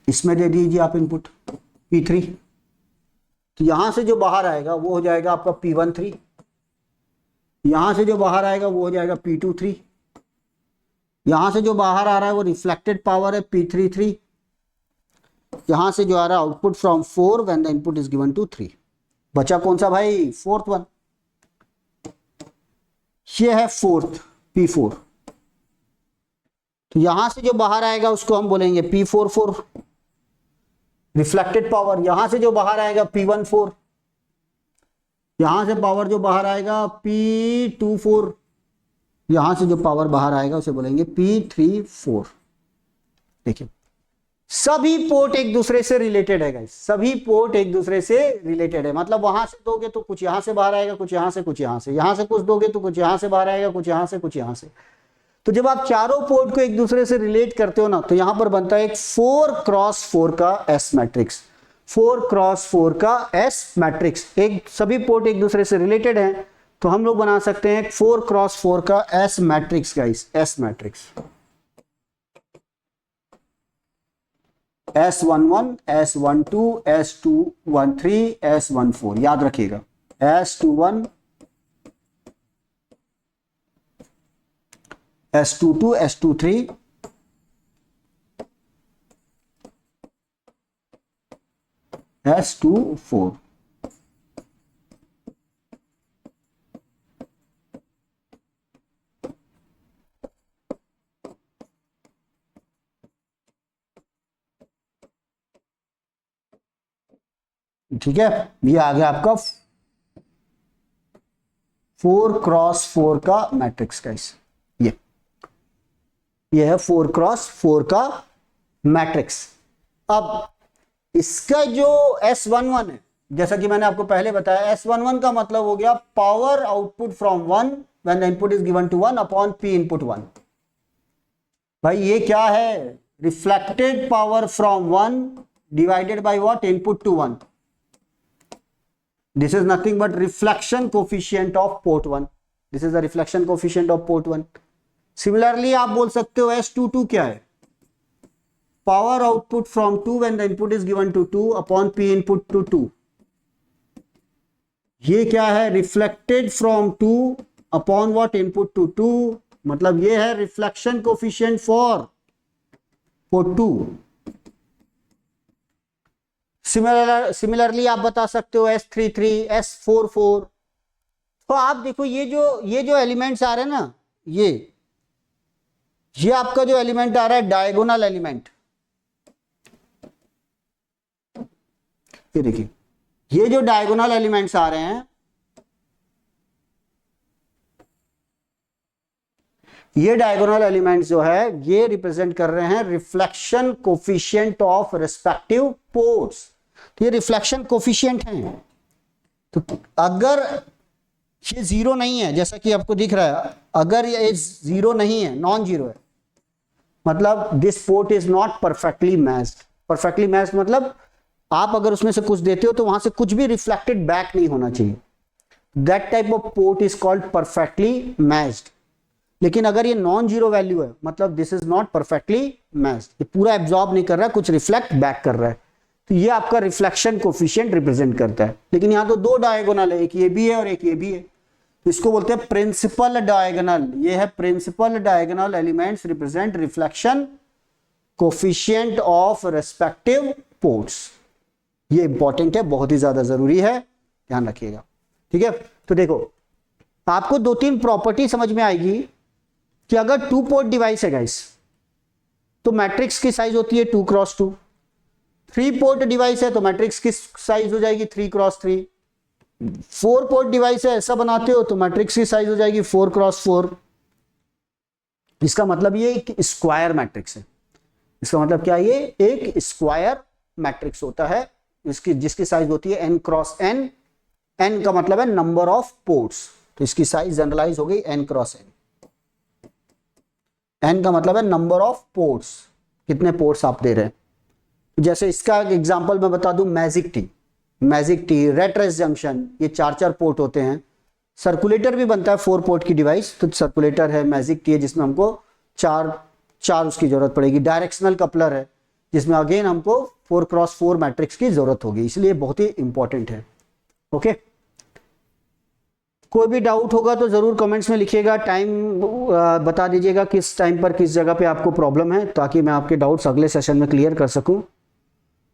इसमें दे दीजिए आप इनपुट P3, तो यहां से जो बाहर आएगा वो हो जाएगा आपका P13, यहां से जो बाहर आएगा वो हो जाएगा P23, यहां से जो बाहर आ रहा है वो रिफ्लेक्टेड पावर है P33, यहां से जो आ रहा है output from 4 when the input is given to 3। बचा कौन सा भाई? फोर्थ वन, ये है फोर्थ P4, तो यहां से जो बाहर आएगा उसको हम बोलेंगे P44, रिफ्लेक्टेड पावर। यहां से जो बाहर आएगा P14, यहां से पावर जो बाहर आएगा P24, यहां से जो पावर बाहर आएगा उसे बोलेंगे P34। देखिए सभी पोर्ट एक दूसरे से रिलेटेड है गाइस, सभी पोर्ट एक दूसरे से रिलेटेड है। मतलब वहां से दोगे तो कुछ यहां से बाहर आएगा, कुछ यहां से, कुछ यहां से, यहां से कुछ दोगे तो कुछ यहां से बाहर आएगा, कुछ यहां से, कुछ यहां से। तो जब आप चारों पोर्ट को एक दूसरे से रिलेट करते हो ना, तो यहां पर बनता है एक 4x4 का एस मैट्रिक्स, 4x4 का एस मैट्रिक्स। एक सभी पोर्ट एक दूसरे से रिलेटेड हैं, तो हम लोग बना सकते हैं 4x4 का S matrix guys, S matrix S11, S12, S213, S14, याद रखिएगा S21, S22, S23, S24। ठीक है, ये आ गया आपका 4x4 का मैट्रिक्स गाइस। ये है 4x4 का मैट्रिक्स। अब इसका जो S11 है, जैसा कि मैंने आपको पहले बताया, S11 का मतलब हो गया power output from 1 when the input is given to 1 upon P input 1। भाई ये क्या है? Reflected power from 1 divided by what? Input to 1। This is nothing but reflection coefficient of port 1. This is the reflection coefficient of port 1. Similarly आप बोल सकते हो S22 क्या है? Power output from 2 when the input is given to 2 upon P input to 2. ये क्या है? Reflected from 2 upon what? Input to 2. मतलब ये है reflection coefficient for port 2. Similarly आप बता सकते हो S33, S44। तो आप देखो ये जो एलिमेंट्स आ रहे हैं ना, ये आपका जो एलिमेंट आ रहा है डायगोनल एलिमेंट, ये देखिए ये जो डायगोनल एलिमेंट्स आ रहे हैं, ये डायगोनल एलिमेंट्स जो है ये रिप्रेजेंट कर रहे हैं reflection coefficient of respective ports. तो ये रिफ्लेक्शन कोफिशिएंट हैं। तो अगर ये जीरो नहीं है, जैसा कि आपको दिख रहा है, अगर ये जीरो नहीं है, नॉन जीरो है, मतलब this port is not perfectly matched. Perfectly matched मतलब आप अगर उसमें से कुछ देते हो तो वहां से कुछ भी रिफ्लेक्टेड बैक नहीं होना चाहिए। That type of port is called perfectly matched. लेकिन अगर ये नॉन जीरो वैल्यू है, मतलब this is not perfectly matched, ये पूरा एब्जॉर्ब नहीं कर रहा है, कुछ रिफ्लेक्ट बैक कर रहा है, तो ये आपका रिफ्लेक्शन कोफिशिएंट रिप्रेजेंट करता है। लेकिन यहां तो दो डायगोनल है, एक ये भी है और एक ये भी है, इसको बोलते हैं प्रिंसिपल डायगोनल। ये है principal diagonal elements represent reflection coefficient of respective ports. ये इंपॉर्टेंट है, बहुत ही ज्यादा जरूरी है, ध्यान रखिएगा। ठीक है, तो देखो आपको दो तीन प्रॉपर्टी समझ में आएगी कि अगर 2 पोर्ट डिवाइस है गाइस, तो मैट्रिक्स की साइज होती है 2x2। 3 पोर्ट डिवाइस है तो मैट्रिक्स की साइज हो जाएगी 3x3। 4 पोर्ट डिवाइस है, ऐसा बनाते हो तो मैट्रिक्स की साइज हो जाएगी 4x4। इसका मतलब ये एक स्क्वायर मैट्रिक्स है। इसका मतलब क्या, ये एक स्क्वायर मैट्रिक्स होता है जिसकी साइज होती है n×n। n का मतलब है नंबर ऑफ पोर्ट्स, तो इसकी साइज जनरलाइज हो गई n×n। n का मतलब है नंबर ऑफ पोर्ट्स, कितने पोर्ट्स आप दे रहे हैं। जैसे इसका एग्जांपल मैं बता दूं, magic T, rat race junction, ये 4 पोर्ट होते हैं। सर्कुलेटर भी बनता है 4 पोर्ट की डिवाइस, तो सर्कुलेटर है, मैजिक टी है जिसमें हमको चार उसकी जरूरत पड़ेगी। डायरेक्शनल कपलर है जिसमें अगेन हमको 4x4 मैट्रिक्स की जरूरत होगी, इसलिए बहुत ही इंपॉर्टेंट है। ओके, कोई भी डाउट होगा तो जरूर कमेंट्स में लिखिएगा, टाइम बता दीजिएगा किस टाइम पर किस जगह पे आपको प्रॉब्लम है, ताकि मैं आपके डाउट्स अगले सेशन में क्लियर कर सकूं।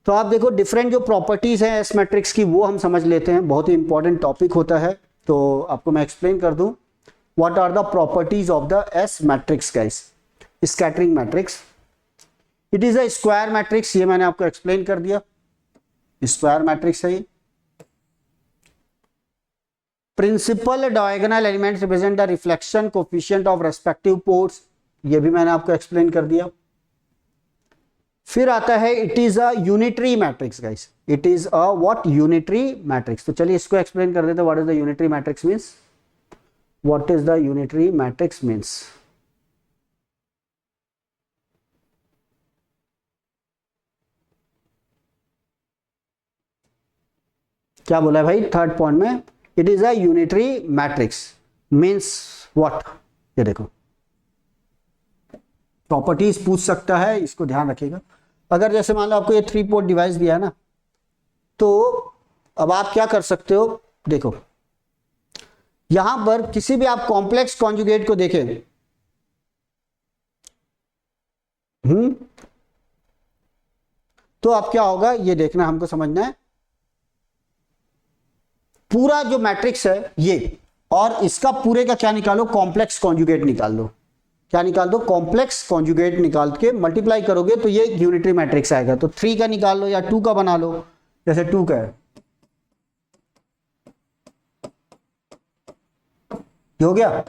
तो आप देखो डिफरेंट जो प्रॉपर्टीज हैं एस मैट्रिक्स की वो हम समझ लेते हैं, बहुत ही इंपॉर्टेंट टॉपिक होता है। तो आपको मैं एक्सप्लेन कर दूं, what are the properties of the S matrix guys. Scattering matrix, it is a square matrix, ये मैंने आपको एक्सप्लेन कर दिया, स्क्वायर मैट्रिक्स है। Principal diagonal elements represent the reflection coefficient of respective ports, ये भी मैंने आपको एक्सप्लेन कर दिया। फिर आता है it is a unitary matrix guys, it is a what, unitary matrix. तो चलिए इसको एक्सप्लेन कर देते हैं, what is the unitary matrix means, what is the unitary matrix means. क्या बोला है भाई थर्ड पॉइंट में, it is a unitary matrix means what. ये देखो प्रॉपर्टीज पूछ सकता है, इसको ध्यान रखिएगा। अगर जैसे मान लो आपको ये 3 पोर्ट डिवाइस दिया है ना, तो अब आप क्या कर सकते हो, देखो यहां पर किसी भी आप कॉम्प्लेक्स कॉन्जुगेट को देखें, तो अब क्या होगा ये देखना, हमको समझना है। पूरा जो मैट्रिक्स है ये, और इसका पूरे का क्या निकालो, कॉम्प्लेक्स कॉन्जुगेट निकाल लो। क्या निकाल दो, कॉम्प्लेक्स कॉन्जुगेट निकाल के मल्टीप्लाई करोगे तो ये यूनिटरी मैट्रिक्स आएगा। तो 3 का निकाल लो या 2 का बना लो, जैसे 2 का है, हो गया।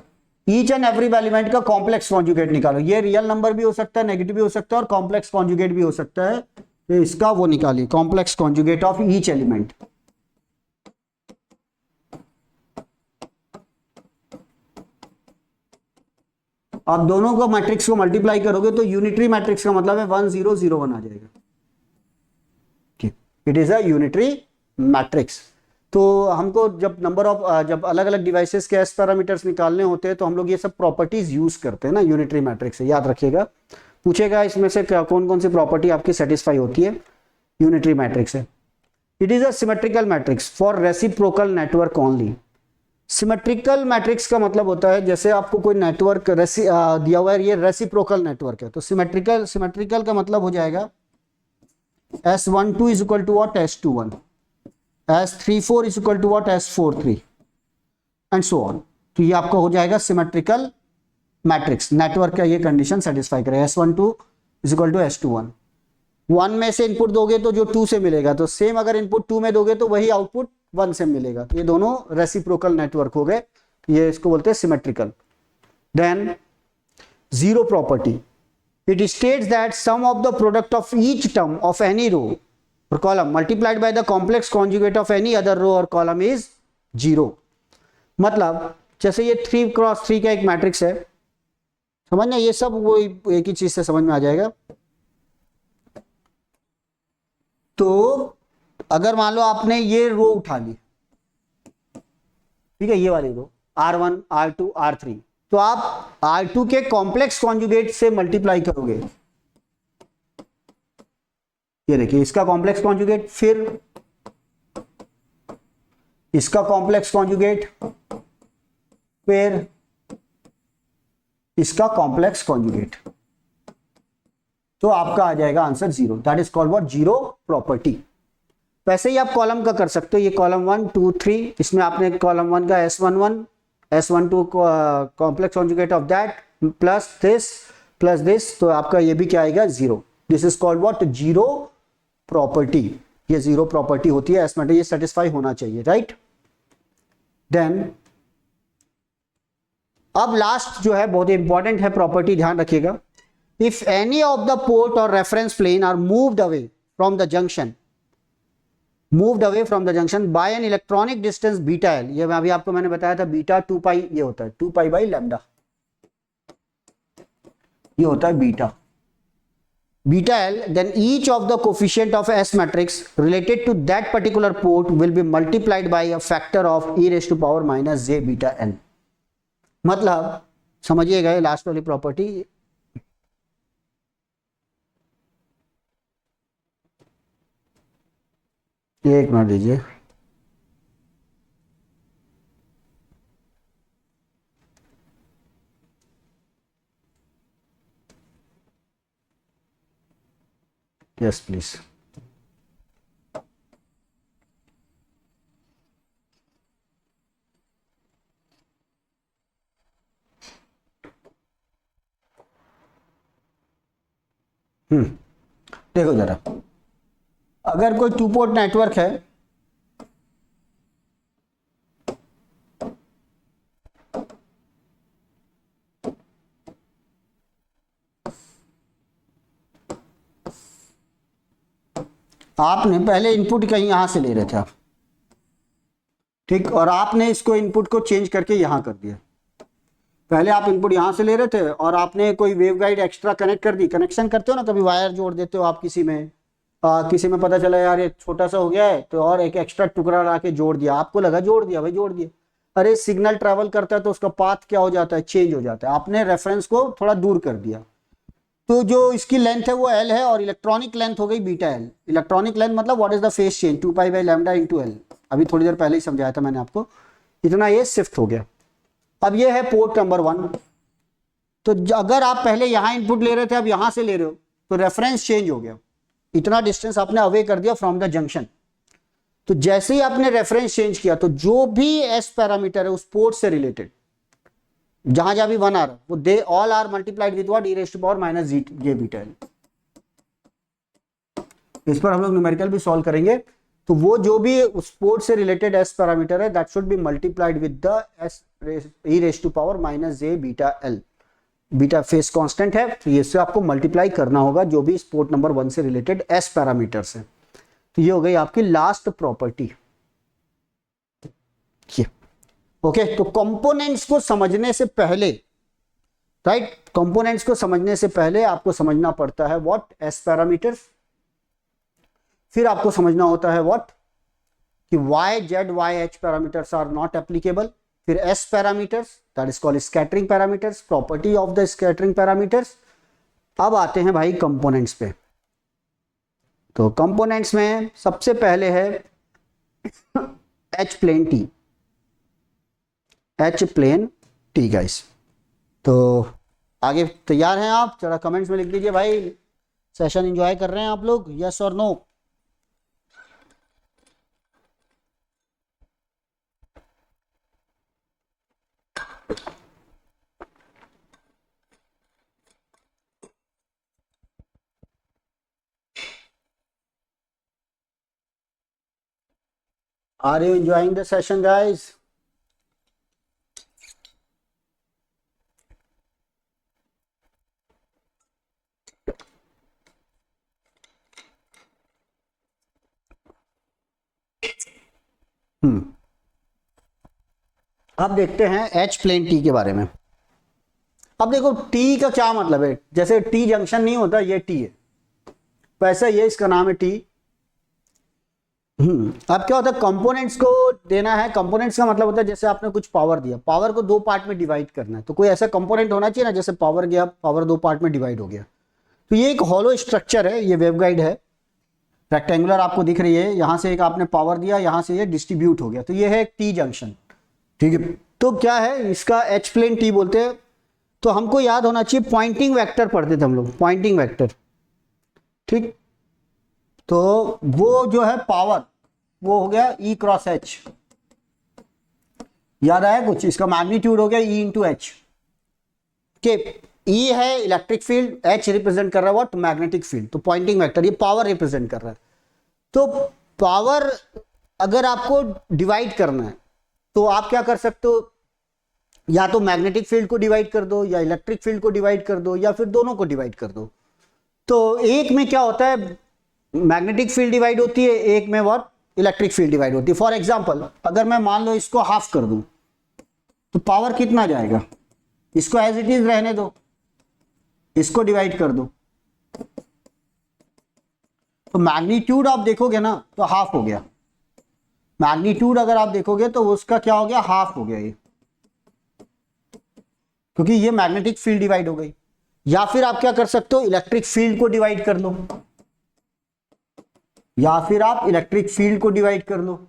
ईच एंड एवरी एलिमेंट का कॉम्प्लेक्स कॉन्जुगेट निकालो, ये रियल नंबर भी हो सकता है, नेगेटिव भी हो सकता है, और कॉम्प्लेक्स कॉन्जुगेट भी हो सकता है। तो इसका वो निकालिए, complex conjugate of each element. आप दोनों को मैट्रिक्स को मल्टीप्लाई करोगे तो यूनिटरी मैट्रिक्स का मतलब है 1 0 0 1 आ जाएगा। It is a unitary matrix. तो हमको जब नंबर ऑफ जब अलग अलग डिवाइसेस के एस पैरामीटर्स निकालने होते हैं तो हम लोग ये सब प्रॉपर्टीज यूज करते हैं ना यूनिटरी मैट्रिक्स से, याद रखिएगा। पूछेगा इसमें से कौन कौन सी प्रॉपर्टी आपकी सेटिस्फाई होती है, यूनिटरी मैट्रिक्स है। It is a symmetrical matrix for reciprocal network only. Symmetrical matrix का मतलब होता है जैसे आपको कोई नेटवर्क दिया हुआ है, ये रेसिप्रोकल नेटवर्क है, तो सिमेट्रिकल का मतलब हो जाएगा S12 is equal to what, S21, S34 is equal to what, S43 and so on. तो ये आपका हो जाएगा सिमेट्रिकल मैट्रिक्स, नेटवर्क का ये कंडीशन सेटिस्फाई करे। S12 is equal to S21, 1 में से इनपुट दोगे तो जो 2 से मिलेगा, तो सेम अगर इनपुट 2 में दोगे तो वही आउटपुट 1 से मिलेगा। तो ये दोनों रेसिप्रोकल नेटवर्क हो गए, ये इसको बोलते हैं symmetrical. Then zero property, it states that sum of the product of each term of any row और column multiplied by the complex conjugate of any other row और कॉलम इज 0। मतलब जैसे ये 3x3 का एक मैट्रिक्स है, समझना, ये सब वो एक ही चीज से समझ में आ जाएगा। तो अगर मान लो आपने ये रो उठा ली, ठीक है, ये वाली रो R1 R2 R3, तो आप R2 के कॉम्प्लेक्स कॉन्जुगेट से मल्टीप्लाई करोगे, ये देखिए इसका कॉम्प्लेक्स कॉन्जुगेट, फिर इसका कॉम्प्लेक्स कॉन्जुगेट, फिर इसका कॉम्प्लेक्स कॉन्जुगेट, तो आपका आ जाएगा answer 0। That is called what, zero property. वैसे ही आप कॉलम का कर सकते हो, ये कॉलम 1 2 3, इसमें आपने कॉलम 1 का S11 S12 complex conjugate of that plus this, तो आपका ये भी क्या आएगा, 0। This is called what, zero property. ये जीरो प्रॉपर्टी होती है एस मैट्रिक्स, ये सेटिस्फाई होना चाहिए, राइट। देन अब लास्ट जो है बहुत इंपॉर्टेंट है प्रॉपर्टी, ध्यान रखिएगा। If any of the port और reference plane are moved away from the junction, by an electronic distance beta l, ये अभी आपको मैंने बताया था बीटा 2 पाई, ये होता है 2 पाई बाई लैम्डा, ये होता है beta L, then each of the coefficient of S matrix related to that particular port will be multiplied by a factor of e raise to power minus j beta L. मतलब समझिएगा लास्ट वाली प्रॉपर्टी, एक मिनट दीजिए, यस प्लीज। देखो जरा, अगर कोई 2 पोर्ट नेटवर्क है, आपने पहले इनपुट कहीं यहां से ले रहे थे आप, ठीक, और आपने इसको इनपुट को चेंज करके यहां कर दिया। पहले आप इनपुट यहां से ले रहे थे और आपने कोई वेवगाइड एक्स्ट्रा कनेक्ट कर दी, कनेक्शन करते हो ना, कभी वायर जोड़ देते हो आप किसी में, किसी में पता चला यार ये छोटा सा हो गया है तो और एक एक्स्ट्रा टुकड़ा ला के जोड़ दिया, आपको लगा जोड़ दिया, भाई जोड़ दिया, अरे सिग्नल ट्रैवल करता है तो उसका पाथ क्या हो जाता है, चेंज हो जाता है, आपने रेफरेंस को थोड़ा दूर कर दिया, तो जो इसकी लेंथ है वो एल है और इलेक्ट्रॉनिक लेंथ हो गई बीटा एल। इलेक्ट्रॉनिक लेंथ मतलब what is the phase change, 2 pi by lambda into L, अभी थोड़ी देर पहले ही समझाया था मैंने आपको, इतना ये शिफ्ट हो गया। अब ये है पोर्ट नंबर 1, तो अगर आप पहले यहां इनपुट ले रहे थे अब यहां से ले रहे हो तो रेफरेंस चेंज हो गया, इतना डिस्टेंस आपने अवे कर दिया फ्रॉम द जंक्शन। तो जैसे ही आपने रेफरेंस चेंज किया तो जो भी एस पैरामीटर है उस पोर्ट से रिलेटेड जहां जहां भी 1 आ रहा वो they all are multiplied with what, e raise to power minus j beta L. इस पर हम लोग न्यूमेरिकल भी सॉल्व करेंगे। तो वो जो भी उस पोर्ट से रिलेटेड एस पैरामीटर है that should be multiplied with the S e raise to power minus j beta L. Beta phase constant है तो ये से आपको मल्टीप्लाई करना होगा जो भी इस पोर्ट नंबर 1 से रिलेटेड एस पैरामीटर्स है। तो ये हो गई आपकी लास्ट प्रॉपर्टी। ओके, तो कंपोनेंट्स को समझने से पहले, राइट, कंपोनेंट्स को समझने से पहले आपको समझना पड़ता है व्हाट एस पैरामीटर्स, फिर आपको समझना होता है व्हाट कि Y Z Y H parameters are not applicable, फिर S parameters that is called scattering parameters, property of the scattering parameters. अब आते हैं भाई कंपोनेंट्स पे। तो कंपोनेंट्स में सबसे पहले है H plane T, H plane T guys. तो आगे तैयार हैं आप? जरा कमेंट्स में लिख दीजिए भाई, सेशन एंजॉय कर रहे हैं आप लोग, यस और no? Are you enjoying the session guys? अब देखते हैं एच प्लेन टी के बारे में। अब देखो टी का क्या मतलब है, जैसे टी जंक्शन नहीं होता, ये टी है, वैसा ये इसका नाम है टी। अब क्या होता है, कंपोनेंट्स को देना है। कंपोनेंट्स का मतलब होता है जैसे आपने कुछ पावर दिया, पावर को 2 पार्ट में डिवाइड करना है, तो कोई ऐसा कंपोनेंट होना चाहिए ना, जैसे पावर गया, पावर 2 पार्ट में डिवाइड हो गया। तो ये एक हॉलो स्ट्रक्चर है, ये वेवगाइड है, रेक्टेंगुलर आपको दिख रही है, यहां से एक आपने पावर दिया, यहां से ये डिस्ट्रीब्यूट हो गया, तो ये है टी जंक्शन, ठीक है। तो क्या है इसका एच प्लेन टी बोलते हैं। तो हमको याद होना चाहिए, पॉइंटिंग वेक्टर पढ़ते थे हम लोग, पॉइंटिंग वेक्टर, ठीक। तो वो जो है पावर, वो हो गया ई क्रॉस एच, याद आया कुछ? इसका मैग्नीट्यूड हो गया ई इंटू एच के। ई है इलेक्ट्रिक फील्ड, एच रिप्रेजेंट कर रहा है व्हाट, मैग्नेटिक फील्ड। तो पॉइंटिंग वेक्टर ये पावर रिप्रेजेंट कर रहा है। तो पावर अगर आपको डिवाइड करना है तो आप क्या कर सकते हो, या तो मैग्नेटिक फील्ड को डिवाइड कर दो, या इलेक्ट्रिक फील्ड को डिवाइड कर दो, या फिर दोनों को डिवाइड कर दो। तो एक में क्या होता है, मैग्नेटिक फील्ड डिवाइड होती है, एक में व्हाट, इलेक्ट्रिक फील्ड डिवाइड होती है। फॉर एग्जांपल अगर मैं मान लो इसको हाफ कर दूं तो पावर कितना जाएगा, इसको एज इट इज रहने दो, इसको डिवाइड कर दो, तो मैग्नीट्यूड आप देखोगे ना तो हाफ हो गया। मैग्नीट्यूड अगर आप देखोगे तो उसका क्या हो गया, हाफ हो गया ये, क्योंकि ये मैग्नेटिक फील्ड डिवाइड हो गई। या फिर आप क्या कर सकते हो, इलेक्ट्रिक फील्ड को डिवाइड कर लो, या फिर आप इलेक्ट्रिक फील्ड को डिवाइड कर लो,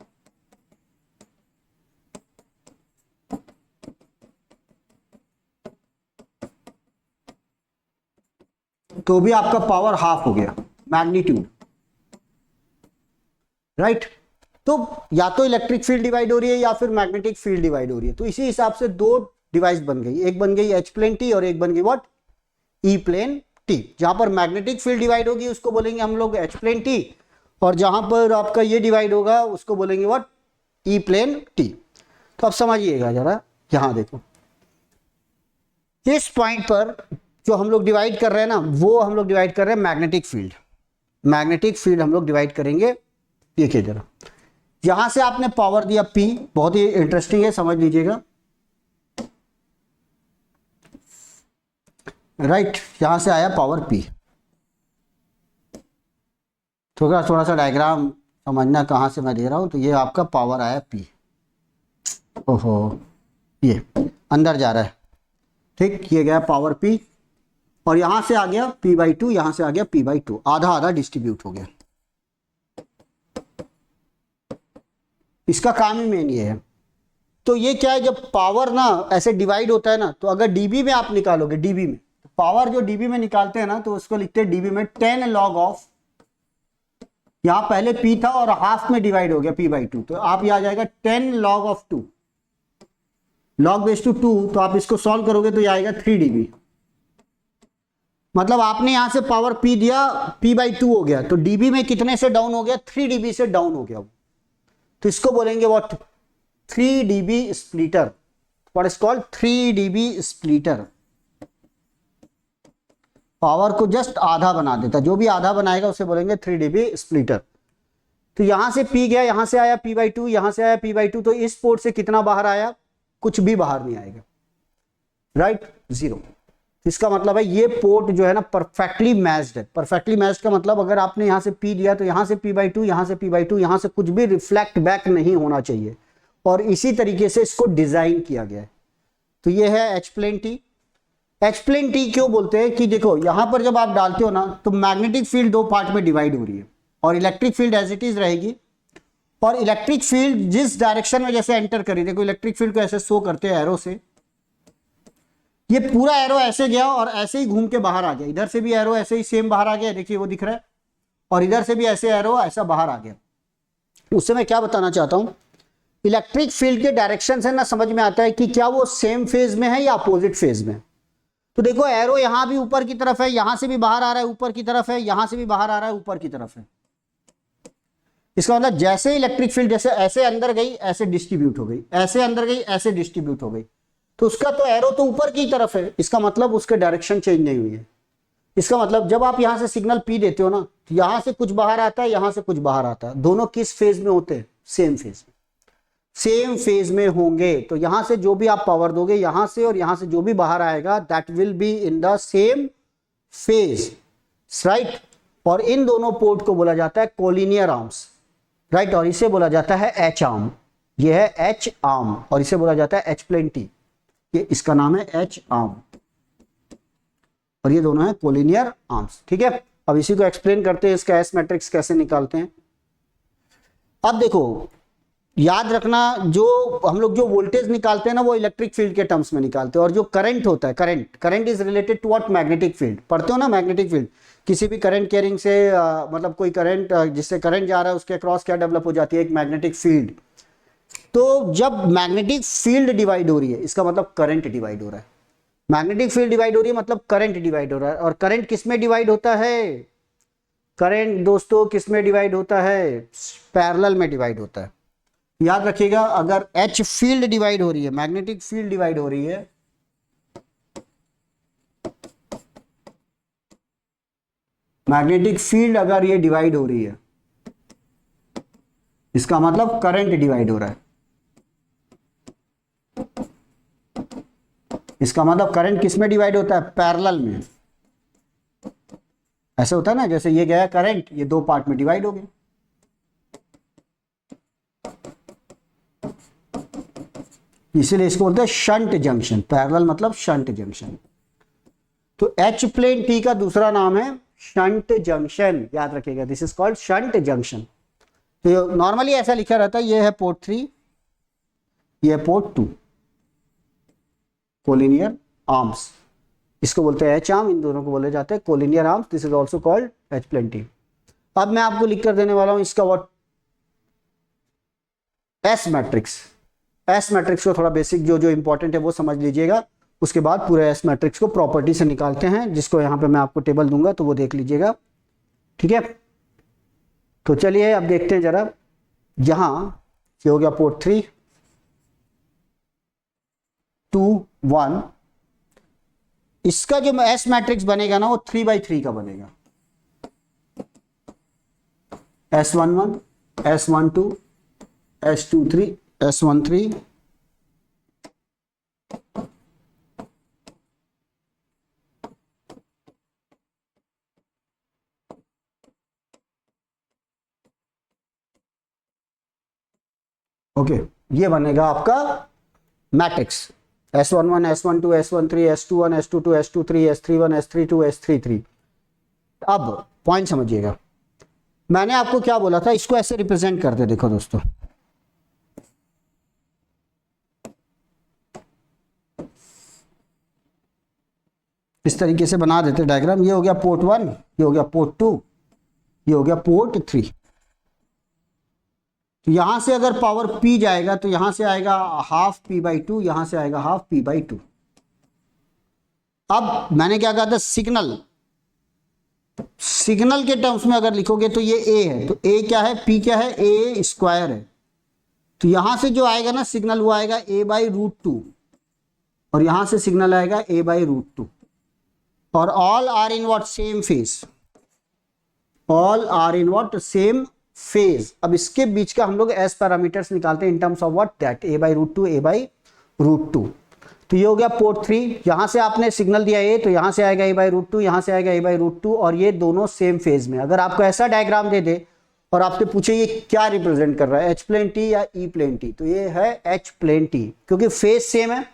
तो भी आपका पावर हाफ हो गया, मैग्नीट्यूड, राइट। तो या तो इलेक्ट्रिक फील्ड डिवाइड हो रही है या फिर मैग्नेटिक फील्ड डिवाइड हो रही है। तो इसी हिसाब से दो डिवाइस बन गई, एक बन गई एच प्लेन टी और एक बन गई व्हाट, ई प्लेन टी। जहां पर मैग्नेटिक फील्ड डिवाइड होगी उसको बोलेंगे हम लोग एच प्लेन टी, और जहां पर आपका ये डिवाइड होगा उसको बोलेंगे व्हाट, ई प्लेन टी। तो अब समझिएगा जरा, यहां देखो इस पॉइंट पर जो हम लोग डिवाइड कर रहे हैं ना, वो हम लोग डिवाइड कर रहे हैं मैग्नेटिक फील्ड। मैग्नेटिक फील्ड हम लोग डिवाइड करेंगे, देखिए जरा, यहां से आपने पावर दिया P, बहुत ही इंटरेस्टिंग है, समझ लीजिएगा, राइट। यहां से आया पावर P, थोड़ा सा डायग्राम समझना कहां से मैं दे रहा हूं। तो ये आपका पावर आया P, ओहो ये अंदर जा रहा है, ठीक, ये गया पावर P, और यहां से आ गया P/2, यहां से आ गया P/2, आधा आधा डिस्ट्रीब्यूट हो गया। इसका काम ही मेन ये है। तो ये क्या है, जब पावर ना ऐसे डिवाइड होता है ना, तो अगर डीबी में आप निकालोगे, डीबी में पावर जो डीबी में निकालते हैं ना, तो उसको लिखते हैं डीबी में 10 लॉग ऑफ, यहां पहले P था और हाफ में डिवाइड हो गया P/2, तो आप यहां आ जाएगा 10 log of 2, log base two 2, तो आप इसको सॉल्व करोगे तो ये आएगा 3 dB। मतलब आपने यहां से पावर P दिया, P/2 हो गया, तो डीबी में कितने से डाउन हो गया, 3 dB से डाउन हो गया। तो इसको बोलेंगे what, 3 dB splitter, what is called 3 dB splitter. Power को जस्ट आधा बना देता, जो भी आधा बनाएगा उसे बोलेंगे 3 dB स्प्लिटर। तो यहां से P गया, यहां से आया P/2, यहां से आया P/2, तो इस पोर्ट से कितना बाहर आया, कुछ भी बाहर नहीं आएगा, राइट, 0। इसका मतलब है ये पोर्ट जो है ना परफेक्टली मैच्ड है। परफेक्टली मैच्ड का मतलब अगर आपने यहां से P दिया तो यहां से P/2, यहां से P/2, यहां से कुछ भी रिफ्लेक्ट बैक नहीं होना चाहिए, और इसी तरीके से इसको डिजाइन किया गया है। तो ये है H plane T. H plane T क्यों बोलते हैं कि देखो यहां पर जब आप डालते हो ना, तो मैग्नेटिक फील्ड दो पार्ट में डिवाइड हो रही है, और electric field as it is रहेगी, और इलेक्ट्रिक फील्ड जिस डायरेक्शन में जैसे एंटर करी, देखो इलेक्ट्रिक फील्ड को ऐसे शो करते हैं एरो से, ये पूरा एरो ऐसे गया और ऐसे ही घूम के बाहर आ गया, इधर से भी एरो ऐसे ही सेम बाहर आ गया, देखिए वो दिख रहा है, और इधर से भी ऐसे एरो ऐसा बाहर आ गया। उससे मैं क्या बताना चाहता हूं, इलेक्ट्रिक फील्ड के डायरेक्शन से ना समझ में आता है कि क्या वो सेम फेज में है या अपोजिट फेज में। तो देखो एरो यहां भी ऊपर की तरफ है, यहां से भी बाहर आ रहा है ऊपर की तरफ है, यहां से भी बाहर आ रहा है ऊपर की तरफ है। इसका मतलब जैसे इलेक्ट्रिक फील्ड जैसे ऐसे अंदर गई ऐसे डिस्ट्रीब्यूट हो गई, ऐसे अंदर गई ऐसे डिस्ट्रीब्यूट हो गई, तो उसका तो एरो तो ऊपर की तरफ है, इसका मतलब उसके डायरेक्शन चेंज नहीं हुई है। इसका मतलब जब आप यहां से सिग्नल P देते हो ना, तो यहां से कुछ बाहर आता है, यहां से कुछ बाहर आता है, दोनों किस फेज में होते हैं, सेम फेज में, सेम फेज में होंगे। तो यहां से जो भी आप पावर दोगे यहां से, और यहां से जो भी बाहर आएगा that will be in the same phase, right. और इन दोनों पोर्ट को बोला जाता है कोलिनियर आर्म्स, राइट, और इसे बोला जाता है एच आर्म, ये है एच आर्म, और इसे बोला जाता है एच प्लेन टी, ये इसका नाम है एच आर्म, और ये दोनों है कोलिनियर आर्म्स, ठीक है। अब इसी को एक्सप्लेन करते हैं, इसका एस मैट्रिक्स कैसे निकालते हैं। अब देखो याद रखना, जो हम लोग जो वोल्टेज निकालते हैं ना, वो इलेक्ट्रिक फील्ड के टर्म्स में निकालते हैं, और जो करंट होता है, current is related to what, magnetic field. पढ़ते हो ना मैग्नेटिक फील्ड, किसी भी करंट कैरिंग से मतलब कोई करंट जिससे करंट जा रहा है उसके अक्रॉस क्या डेवलप हो जाती है, एक मैग्नेटिक फील्ड। तो जब मैग्नेटिक फील्ड डिवाइड हो रही है, इसका मतलब करंट डिवाइड हो रहा है। मैग्नेटिक फील्ड डिवाइड हो रही है मतलब करंट डिवाइड हो रहा है। और करंट किस में डिवाइड होता है, करंट दोस्तों किस में डिवाइड होता है, पैरेलल में डिवाइड होता है। याद रखिएगा, अगर एच फील्ड डिवाइड हो रही है, मैग्नेटिक फील्ड डिवाइड हो रही है, मैग्नेटिक फील्ड अगर ये डिवाइड हो रही है, इसका मतलब करंट डिवाइड हो रहा है। इसका मतलब करंट किस में डिवाइड होता है? पैरेलल में। ऐसे होता है ना, जैसे ये गया करंट, ये दो पार्ट में डिवाइड हो गया। इसीलिए इसको बोलते हैं शंट जंक्शन। पैरेलल मतलब शंट जंक्शन। तो एच प्लेन टी का दूसरा नाम है शंट जंक्शन, याद रखिएगा, this is called shunt junction. तो नॉर्मली ऐसा लिखा रहता है, ये है पोर्ट 3, ये है पोर्ट 2, कोलिनियर आर्म्स, इसको बोलते हैं एच आर्म, इन दोनों को बोले जाते हैं collinear arms. This is also called H plane T. अब मैं आपको लिख कर देने वाला हूं इसका what S matrix. S matrix को थोड़ा बेसिक जो जो इंपॉर्टेंट है वो समझ लीजिएगा, उसके बाद पूरे एस मैट्रिक्स को प्रॉपर्टी से निकालते हैं, जिसको यहां पे मैं आपको टेबल दूंगा तो वो देख लीजिएगा, ठीक है। तो चलिए अब देखते हैं जरा, यहां ये हो गया पोर्ट 3, 2, 1, इसका जो एस मैट्रिक्स बनेगा ना वो 3/3 का बनेगा। S11, S12, S23, S13, okay, ये बनेगा आपका matrix S11, S12, S13, S21, S22, S23, S31, S32, S33। अब पॉइंट समझिएगा, मैंने आपको क्या बोला था, इसको ऐसे रिप्रेजेंट करते, देखो दोस्तों, इस तरीके से बना देते डायग्राम। ये हो गया पोर्ट 1, ये हो गया पोर्ट 2, ये हो गया पोर्ट 3। तो यहां से अगर पावर P जाएगा तो यहां से आएगा हाफ P/2, यहां से आएगा हाफ P/2। अब मैंने क्या कहा था, सिग्नल, सिग्नल के टर्म्स में अगर लिखोगे तो ये A है, तो A क्या है, P क्या है, A स्क्वायर है। तो यहां से जो आएगा ना सिग्नल वो आएगा A/√2, और यहां से सिग्नल आएगा A/√2, और all are in what, same phase, all are in what, same phase. अब इसके बीच का हम लोग एस पैरामीटर्स निकालते हैं in terms of what, that A/√2, A/√2। तो ये हो गया पोर्ट 3, यहां से आपने सिग्नल दिया A, तो यहां से आएगा A/√2, यहां से आएगा A/√2, और ये दोनों सेम फेज में। अगर आपको ऐसा डायग्राम दे दे और आपसे पूछे ये क्या रिप्रेजेंट कर रहा है, एच प्लेन टी या ई प्लेन टी, तो ये है एच प्लेन टी, क्योंकि फेज सेम है,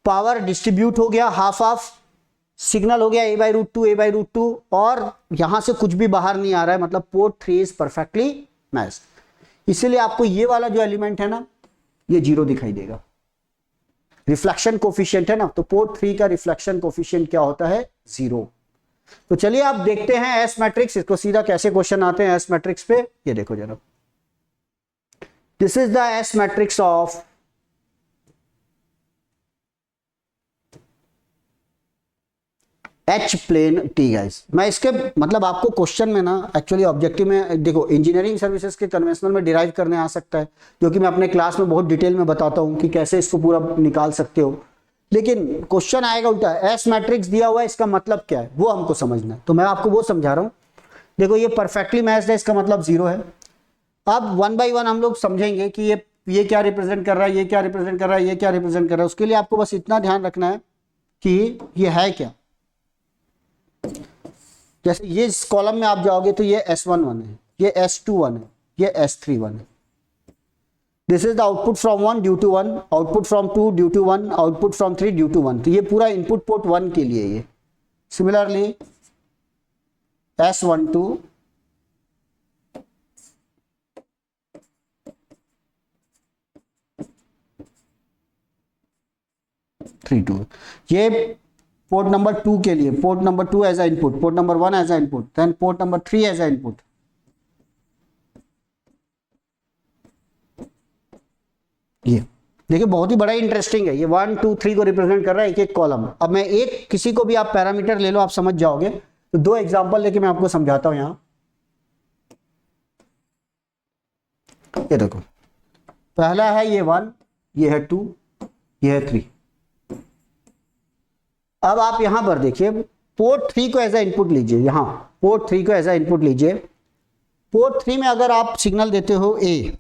पावर डिस्ट्रीब्यूट हो गया हाफ हाफ, सिग्नल हो गया A/√2, A/√2, और यहां से कुछ भी बाहर नहीं आ रहा है, मतलब पोर्ट 3 इज परफेक्टली मैच्ड। इसीलिए आपको ये वाला जो एलिमेंट है ना, ये 0 दिखाई देगा, रिफ्लेक्शन कोफिशिएंट है ना, तो पोर्ट 3 का रिफ्लेक्शन कोफिशिएंट क्या होता है, 0। तो चलिए आप देखते हैं एस मैट्रिक्स, इसको सीधा कैसे क्वेश्चन आते हैं एस मैट्रिक्स पे, ये देखो जरा, this is the S matrix of H plane T guys. मैं इसके मतलब आपको क्वेश्चन में ना, एक्चुअली ऑब्जेक्टिव में देखो, इंजीनियरिंग सर्विसेज के कन्वेंशनल में डिराइव करने आ सकता है, जो कि मैं अपने क्लास में बहुत डिटेल में बताता हूं कि कैसे इसको पूरा निकाल सकते हो, लेकिन क्वेश्चन आएगा उल्टा, एस मैट्रिक्स दिया हुआ है, इसका मतलब क्या है वो हमको समझना है, तो मैं आपको वो समझा रहा हूं। देखो ये परफेक्टली मैच्ड है, इसका मतलब 0 है। अब 1 by 1 हम लोग समझेंगे कि ये क्या रिप्रेजेंट कर रहा है, ये क्या रिप्रेजेंट कर रहा है, ये क्या रिप्रेजेंट कर रहा है। उसके लिए आपको बस इतना ध्यान रखना है कि ये है क्या। जैसे ये इस कॉलम में आप जाओगे तो ये S11 है, ये S21 है, ये S31 है। This is the output from 1 due to 1, output from 2 due to 1, output from 3 due to 1। तो ये पूरा इनपुट पोर्ट 1 के लिए। ये सिमिलरली S12, ये पोर्ट नंबर 2 के लिए, port number 2 as a input, port number 1 as a input, then port number 3 as a input. ये देखिए बहुत ही बड़ा इंटरेस्टिंग है, ये 1 2 3 को रिप्रेजेंट कर रहा है एक एक कॉलम। अब मैं एक किसी को भी आप पैरामीटर ले लो, आप समझ जाओगे। तो 2 एग्जांपल लेके मैं आपको समझाता हूं। यहां ये देखो, पहला है ये 1, ये है 2, ये है 3। अब आप यहां पर देखिए पोर्ट 3 को एज ए इनपुट लीजिए, यहां पोर्ट 3 को एज ए इनपुट लीजिए। पोर्ट 3 में अगर आप सिग्नल देते हो ए,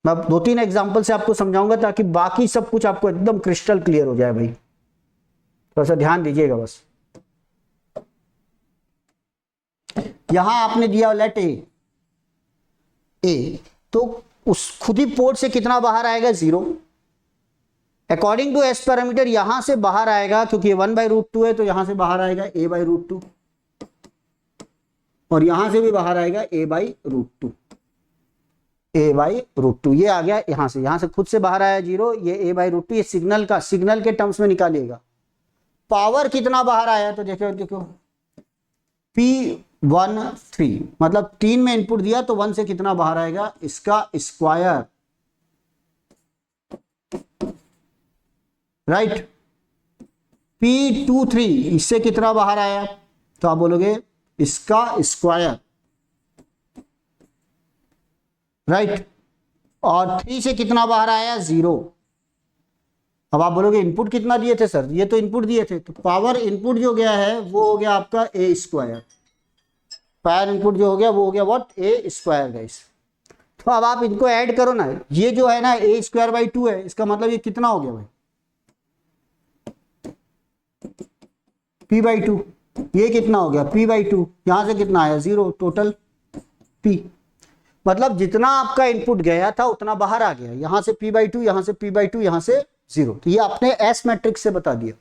मैं 2-3 एग्जांपल से आपको समझाऊंगा ताकि बाकी सब कुछ आपको एकदम क्रिस्टल क्लियर हो जाए भाई, थोड़ा सा ध्यान दीजिएगा बस। यहां आपने दिया लेट ए, तो उस खुद ही पोर्ट से कितना बाहर आएगा, 0। अकॉर्डिंग टू एस पैरामीटर यहां से बाहर आएगा, क्योंकि ये 1/√2 है तो यहां से बाहर आएगा a/√2, और यहां से भी बाहर आएगा a/√2, a/√2। ये आ गया यहां से खुद से बाहर आया 0, ये a/√2। ये सिग्नल के टर्म्स में निकालिएगा। पावर कितना बाहर आया, तो देखो P13, मतलब 3 में इनपुट दिया तो 1 से कितना बाहर आएगा, इसका स्क्वायर, राइट। P23 इससे कितना बाहर आया, तो आप बोलोगे इसका स्क्वायर, राइट। और 3 से कितना बाहर आया, 0। अब आप बोलोगे इनपुट कितना दिए थे सर, ये तो इनपुट दिए थे, तो पावर इनपुट जो गया है वो हो गया आपका a²। पावर इनपुट जो हो गया वो हो गया व्हाट, a² गाइस। तो अब आप इनको ऐड करो ना, ये जो है ना a²/2 है, इसका मतलब ये कितना हो गया भाई, p/2। ये कितना हो गया, p/2। यहां से कितना आया, 0, टोटल p। मतलब जितना आपका इनपुट गया था उतना बाहर आ गया, यहां से p/2, यहां से p/2, यहां से 0। तो ये आपने एस मैट्रिक्स से बता दिया।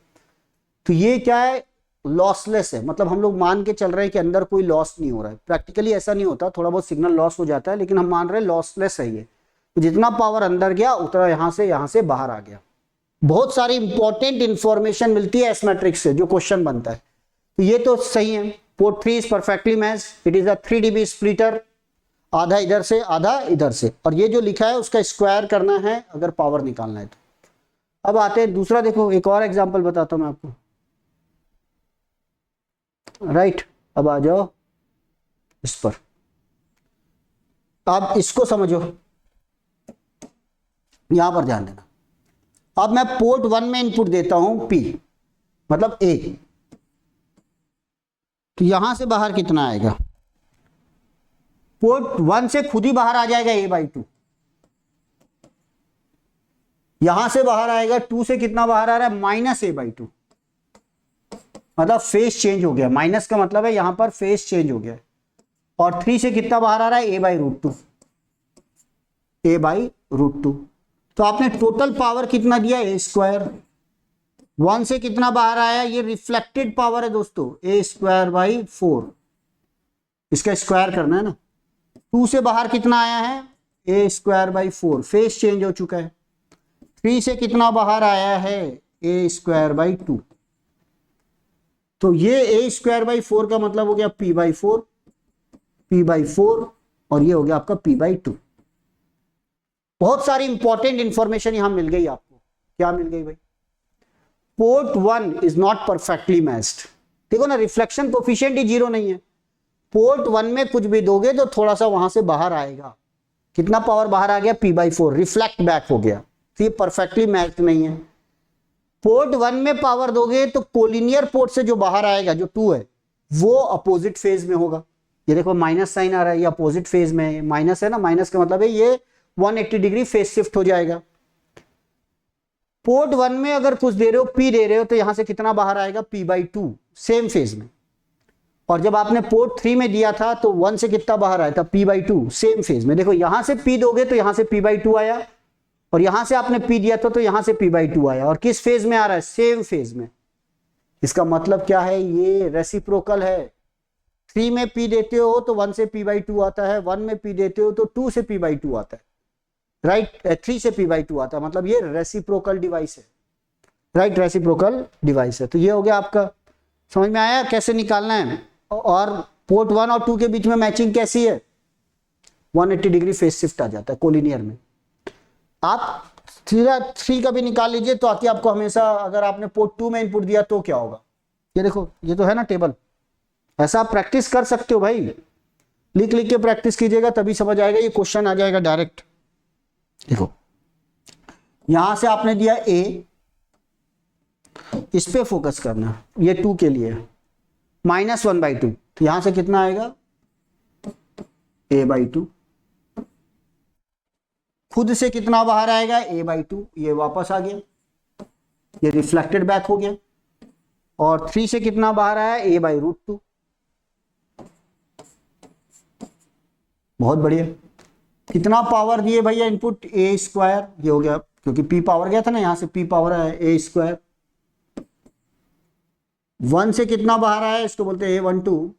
तो ये क्या है, लॉसलेस है, मतलब हम लोग मान के चल रहे हैं कि अंदर कोई लॉस नहीं हो रहा है। प्रैक्टिकली ऐसा नहीं होता, थोड़ा बहुत सिग्नल लॉस हो जाता है, लेकिन हम मान रहे हैं लॉसलेस है ये। तो जितना पावर अंदर गया उतना यहां से बाहर आ गया। बहुत सारी इंपॉर्टेंट इंफॉर्मेशन मिलती है एस मैट्रिक्स से, जो क्वेश्चन बनता है। तो ये तो सही है। Port 3 is perfectly matched, it is a 3 dB splitter, आधा इधर से आधा इधर से, और ये जो लिखा है उसका स्क्वायर करना है अगर पावर निकालना है तो। अब आते हैं दूसरा, देखो एक और एग्जांपल बताता हूं मैं आपको, राइट। अब आ जाओ इस पर, अब इसको समझो, यहां पर ध्यान देना। अब मैं पोर्ट 1 में इनपुट देता हूं P, मतलब A, तो यहां से बाहर कितना आएगा, पोर्ट 1 से खुद ही बाहर आ जाएगा a/2। यहां से बाहर आएगा 2 से कितना बाहर आ रहा है, -a/2। मतलब फेस चेंज हो गया, माइनस का मतलब है यहां पर फेस चेंज हो गया। और 3 से कितना बाहर आ रहा है, a/√2, a/√2। तो आपने टोटल पावर कितना दिया, a²। 1 से कितना बाहर आया, ये रिफ्लेक्टेड पावर है दोस्तों, a²/4। इसका स्क्वायर करना है ना। 2 से बाहर कितना आया है, a²/4, फेस चेंज हो चुका है। 3 से कितना बाहर आया है, a²/2। तो ये a²/4 का मतलब हो गया p/4, और ये हो गया आपका p/2। बहुत सारी इंपॉर्टेंट इंफॉर्मेशन यहां मिल गई आपको। क्या मिल गई भाई, port 1 is not perfectly matched. देखो ना, रिफ्लेक्शन कोफिशिएंट ही 0 नहीं है। पोर्ट 1 में कुछ भी दोगे तो थोड़ा सा वहां से बाहर आएगा। कितना पावर बाहर आ गया, p/4, रिफ्लेक्ट बैक हो गया। तो ये परफेक्टली मैच्ड नहीं है। पोर्ट 1 में पावर दोगे तो कोलिनियर पोर्ट से जो बाहर आएगा, जो 2 है, वो अपोजिट फेज में होगा। ये देखो माइनस साइन आ रहा है, ये अपोजिट फेज में है, माइनस है ना, माइनस का मतलब है ये 180 डिग्री फेज शिफ्ट हो जाएगा। पोर्ट 1 में अगर कुछ दे रहे हो, P दे रहे हो, तो यहां से कितना बाहर आएगा, p/2, सेम फेज में। और जब आपने पोर्ट 3 में दिया था तो 1 से कितना बाहर आया था, p/2, सेम फेज में। देखो यहां से P दोगे तो यहां से p/2 आया, और यहां से आपने P दिया था तो यहां से p/2 आया। और किस फेज में आ रहा है, सेम फेज में। इसका मतलब क्या है, ये रेसिप्रोकल है। 3 में P देते हो तो 1 से p/2 आता है, 1 में P देते हो तो 2 से p/2 आता है, राइट। 3 से p/2 आता है, मतलब ये रेसिप्रोकल डिवाइस है, राइट, रेसिप्रोकल डिवाइस है। तो ये हो गया आपका, समझ में आया कैसे निकालना है। और पोर्ट 1 और 2 के बीच में मैचिंग कैसी है, 180 डिग्री फेज शिफ्ट आ जाता है कोलिनियर में। आप 3 का भी निकाल लीजिए तो आती आपको हमेशा, अगर आपने पोर्ट 2 में इनपुट दिया तो क्या होगा। ये देखो, ये तो है ना टेबल, ऐसा आप प्रैक्टिस कर सकते हो भाई, लिख लिख के प्रैक्टिस कीजिएगा तभी समझ आएगा। ये क्वेश्चन आ जाएगा डायरेक्ट। देखो यहां से आपने दिया ए, इस पे फोकस करना, ये 2 के लिए -1/2, तो यहां से कितना आएगा a/2, खुद से कितना बाहर आएगा a/2, ये वापस आ गया, ये रिफ्लेक्टेड बैक हो गया, और 3 से कितना बाहर आया a/√2, बहुत बढ़िया। कितना पावर दिए भैया इनपुट a², ये हो गया क्योंकि p पावर गया था ना, यहां से p पावर आया a², 1 से कितना बाहर आया, इसको बोलते हैं a12,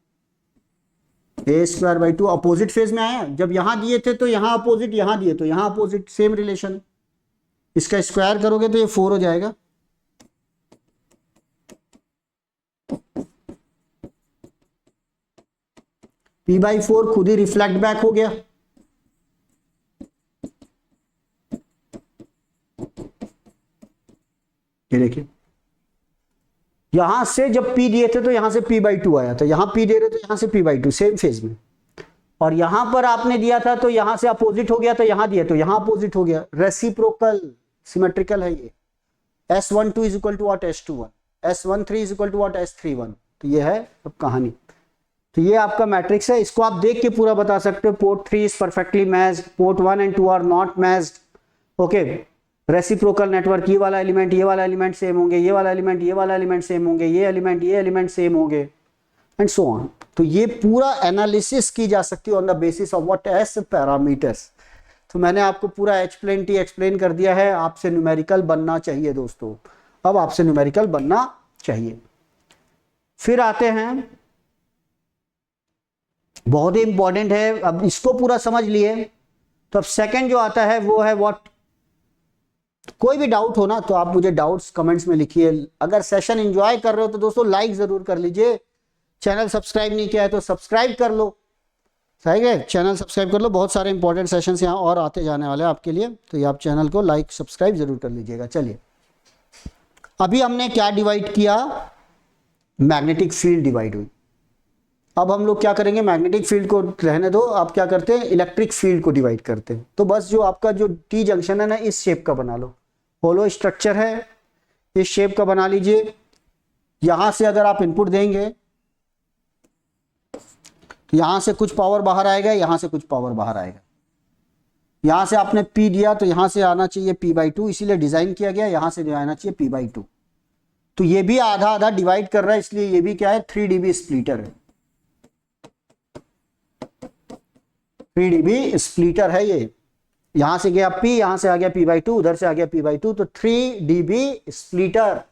a²/2, अपोजिट फेज में आया, जब यहां दिए थे तो यहां अपोजिट, यहां दिए तो यहां अपोजिट, सेम रिलेशन, इसका स्क्वायर करोगे तो ये 4 हो जाएगा, p/4 खुद ही रिफ्लेक्ट बैक हो गया, ये देखिए यहां से जब p दिए थे तो यहां से p/2 आया था, यहां p दे रहे तो यहां से p/2, सेम फेज में, और यहां पर आपने दिया था तो यहां से अपोजिट हो गया, तो यहां दिया तो यहां अपोजिट हो गया, रेसिप्रोकल सिमेट्रिकल है ये, S12 is equal to what S21, S13 is equal to what S31, तो ये है अब कहानी। तो ये आपका मैट्रिक्स है, इसको आप देख के पूरा बता सकते हो, port 3 is perfectly matched, port 1 and 2 are not matched, okay, reciprocal network, ये वाला एलिमेंट सेम होंगे, ये वाला एलिमेंट सेम होंगे, ये एलिमेंट सेम होंगे, एंड सो ऑन। तो ये पूरा एनालिसिस की जा सकती है on the basis of what S parameters. तो मैंने आपको पूरा H-प्लेन-T एक्सप्लेन कर दिया है, आपसे न्यूमेरिकल बनना चाहिए दोस्तों, अब आपसे न्यूमेरिकल बनना चाहिए। फिर आते हैं, बहुत ही इंपॉर्टेंट है, अब इसको पूरा समझ लिए तो अब सेकंड जो आता है वो है व्हाट, कोई भी डाउट हो ना तो आप मुझे डाउट्स कमेंट्स में लिखिए, अगर सेशन एंजॉय कर रहे हो तो दोस्तों लाइक जरूर कर लीजिए, चैनल सब्सक्राइब नहीं किया है तो सब्सक्राइब कर लो, सही है, चैनल सब्सक्राइब कर लो, बहुत सारे इंपॉर्टेंट सेशंस यहाँ और आते जाने वाले हैं आपके लिए, तो ये आप चैनल को लाइक सब्सक्राइब जरूर कर लीजिएगा। चलिए अभी हमने क्या डिवाइड किया, मैग्नेटिक फील्ड डिवाइड हुई, अब हम लोग क्या करेंगे, मैग्नेटिक फील्ड को रहने दो, आप क्या करते हैं इलेक्ट्रिक फील्ड को डिवाइड करते हैं। तो बस जो आपका जो टी जंक्शन है ना, इस शेप का बना लो, होलो स्ट्रक्चर है, इस शेप का बना लीजिए, यहां से अगर आप इनपुट देंगे तो यहां से कुछ पावर बाहर आएगा, यहां से कुछ पावर बाहर आएगा, यहां से आपने P दिया तो यहां से आना चाहिए p/2, इसीलिए डिजाइन किया गया, यहां से आना चाहिए p/2, तो ये भी आधा आधा डिवाइड कर रहा है, इसलिए ये भी क्या है 3 dB स्प्लिटर है, 3 dB स्प्लिटर है ये, यहां से गया P, यहां से आ गया p/2, उधर से आ गया p/2, तो 3 dB स्प्लिटर,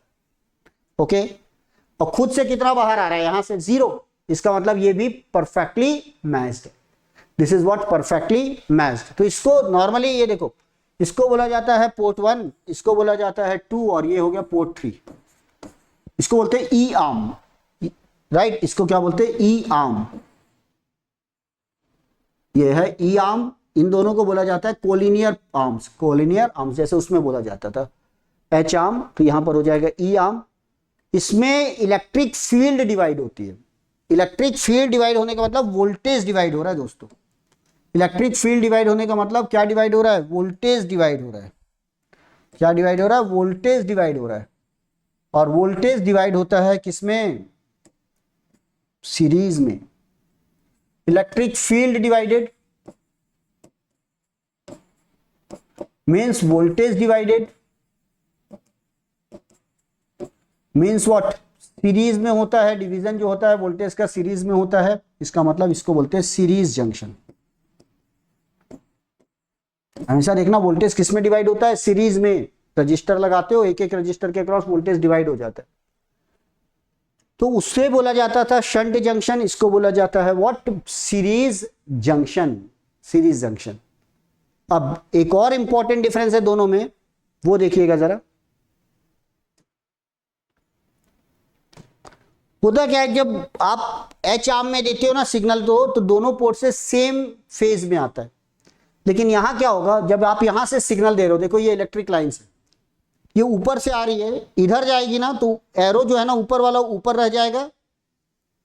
ओके, और खुद से कितना बाहर आ रहा है, यहां से 0, इसका मतलब ये भी परफेक्टली मैच्ड है, this is what perfectly matched. तो इसको नॉर्मली ये देखो, इसको बोला जाता है पोर्ट 1, इसको बोला जाता है 2, और ये हो गया पोर्ट 3, इसको बोलते हैं ई आर्म, राइट, इसको क्या बोलते हैं ई आर्म, ये है ई आर्म, इन दोनों को बोला जाता है कोलिनियर आर्म्स, जैसे उसमें बोला जाता था एच आर्म, तो यहां पर हो जाएगा ई आर्म। इसमें इलेक्ट्रिक फील्ड डिवाइड होती है, इलेक्ट्रिक फील्ड डिवाइड होने का मतलब वोल्टेज डिवाइड हो रहा है दोस्तों, इलेक्ट्रिक फील्ड डिवाइड होने का मतलब क्या डिवाइड हो रहा है, वोल्टेज डिवाइड हो रहा है, क्या डिवाइड हो रहा है, वोल्टेज डिवाइड हो रहा है, और वोल्टेज डिवाइड होता है किसमें, सीरीज में, electric field divided means voltage divided means what, series में होता है, डिवीजन जो होता है वोल्टेज का सीरीज में होता है, इसका मतलब इसको बोलते हैं सीरीज जंक्शन। हमेशा देखना वोल्टेज किस में डिवाइड होता है, सीरीज में, रजिस्टर लगाते हो, एक एक रजिस्टर के अक्रॉस वोल्टेज डिवाइड हो जाता है, तो उससे बोला जाता था शंट जंक्शन, इसको बोला जाता है what, series junction, series junction. अब एक और इंपॉर्टेंट डिफरेंस है दोनों में, वो देखिएगा जरा, होता क्या है, जब आप एच आर्म में देते हो ना सिग्नल तो दोनों पोर्ट से सेम फेज में आता है, लेकिन यहां क्या होगा, जब आप यहां से सिग्नल दे रहे हो, देखो ये इलेक्ट्रिक लाइंस है, ये ऊपर से आ रही है, इधर जाएगी ना तो एरो जो है ना ऊपर वाला ऊपर रह जाएगा,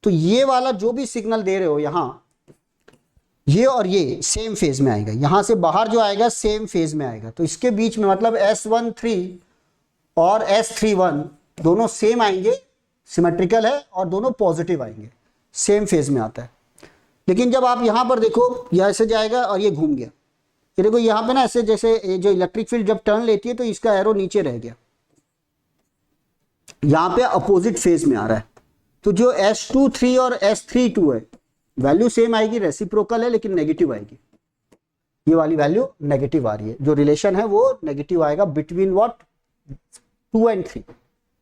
तो ये वाला जो भी सिग्नल दे रहे हो यहां, ये और ये सेम फेज में आएगा, यहां से बाहर जो आएगा सेम फेज में आएगा, तो इसके बीच में मतलब S13 और S31 दोनों सेम आएंगे, सिमेट्रिकल है और दोनों पॉजिटिव आएंगे, सेम फेज में आता है। लेकिन जब आप यहां पर देखो, यह ऐसे जाएगा और ये घूम गया, ये देखो यहां पे ना ऐसे, जैसे जो इलेक्ट्रिक फील्ड जब टर्न लेती है तो इसका एरो नीचे रह गया, यहां पे अपोजिट फेज में आ रहा है। तो जो S23 और S32 है वैल्यू सेम आएगी, रेसिप्रोकल है लेकिन नेगेटिव आएगी, ये वाली वैल्यू नेगेटिव आ रही है, जो रिलेशन है वो नेगेटिव आएगा बिटवीन व्हाट 2 and 3,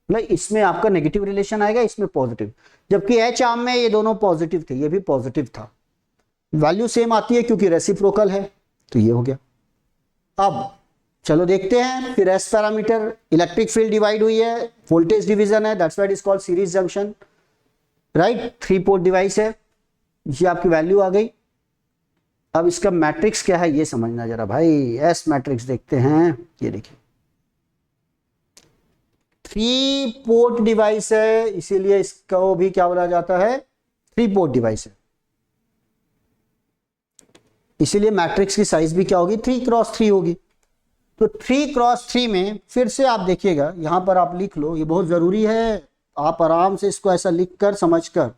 मतलब इसमें आपका नेगेटिव रिलेशन आएगा, इसमें पॉजिटिव, जबकि H आर्म में ये दोनों पॉजिटिव थे, ये भी पॉजिटिव था, वैल्यू सेम आती है क्योंकि रेसिप्रोकल है, तो ये हो गया। अब चलो देखते हैं फिर S parameter, electric field divide हुई है, वोल्टेज डिवीजन है, that's why it is called series junction, right, 3 port device है, ये आपकी वैल्यू आ गई। अब इसका मैट्रिक्स क्या है ये समझना जरा भाई, एस मैट्रिक्स देखते हैं, ये देखिए 3 पोर्ट डिवाइस है, इसीलिए इसको भी क्या बोला जाता है, 3 पोर्ट डिवाइस है, इसीलिए मैट्रिक्स की साइज भी क्या होगी, 3x3 होगी। तो 3x3 में फिर से आप देखिएगा, यहां पर आप लिख लो, ये बहुत जरूरी है, आप आराम से इसको ऐसा लिख कर समझ कर,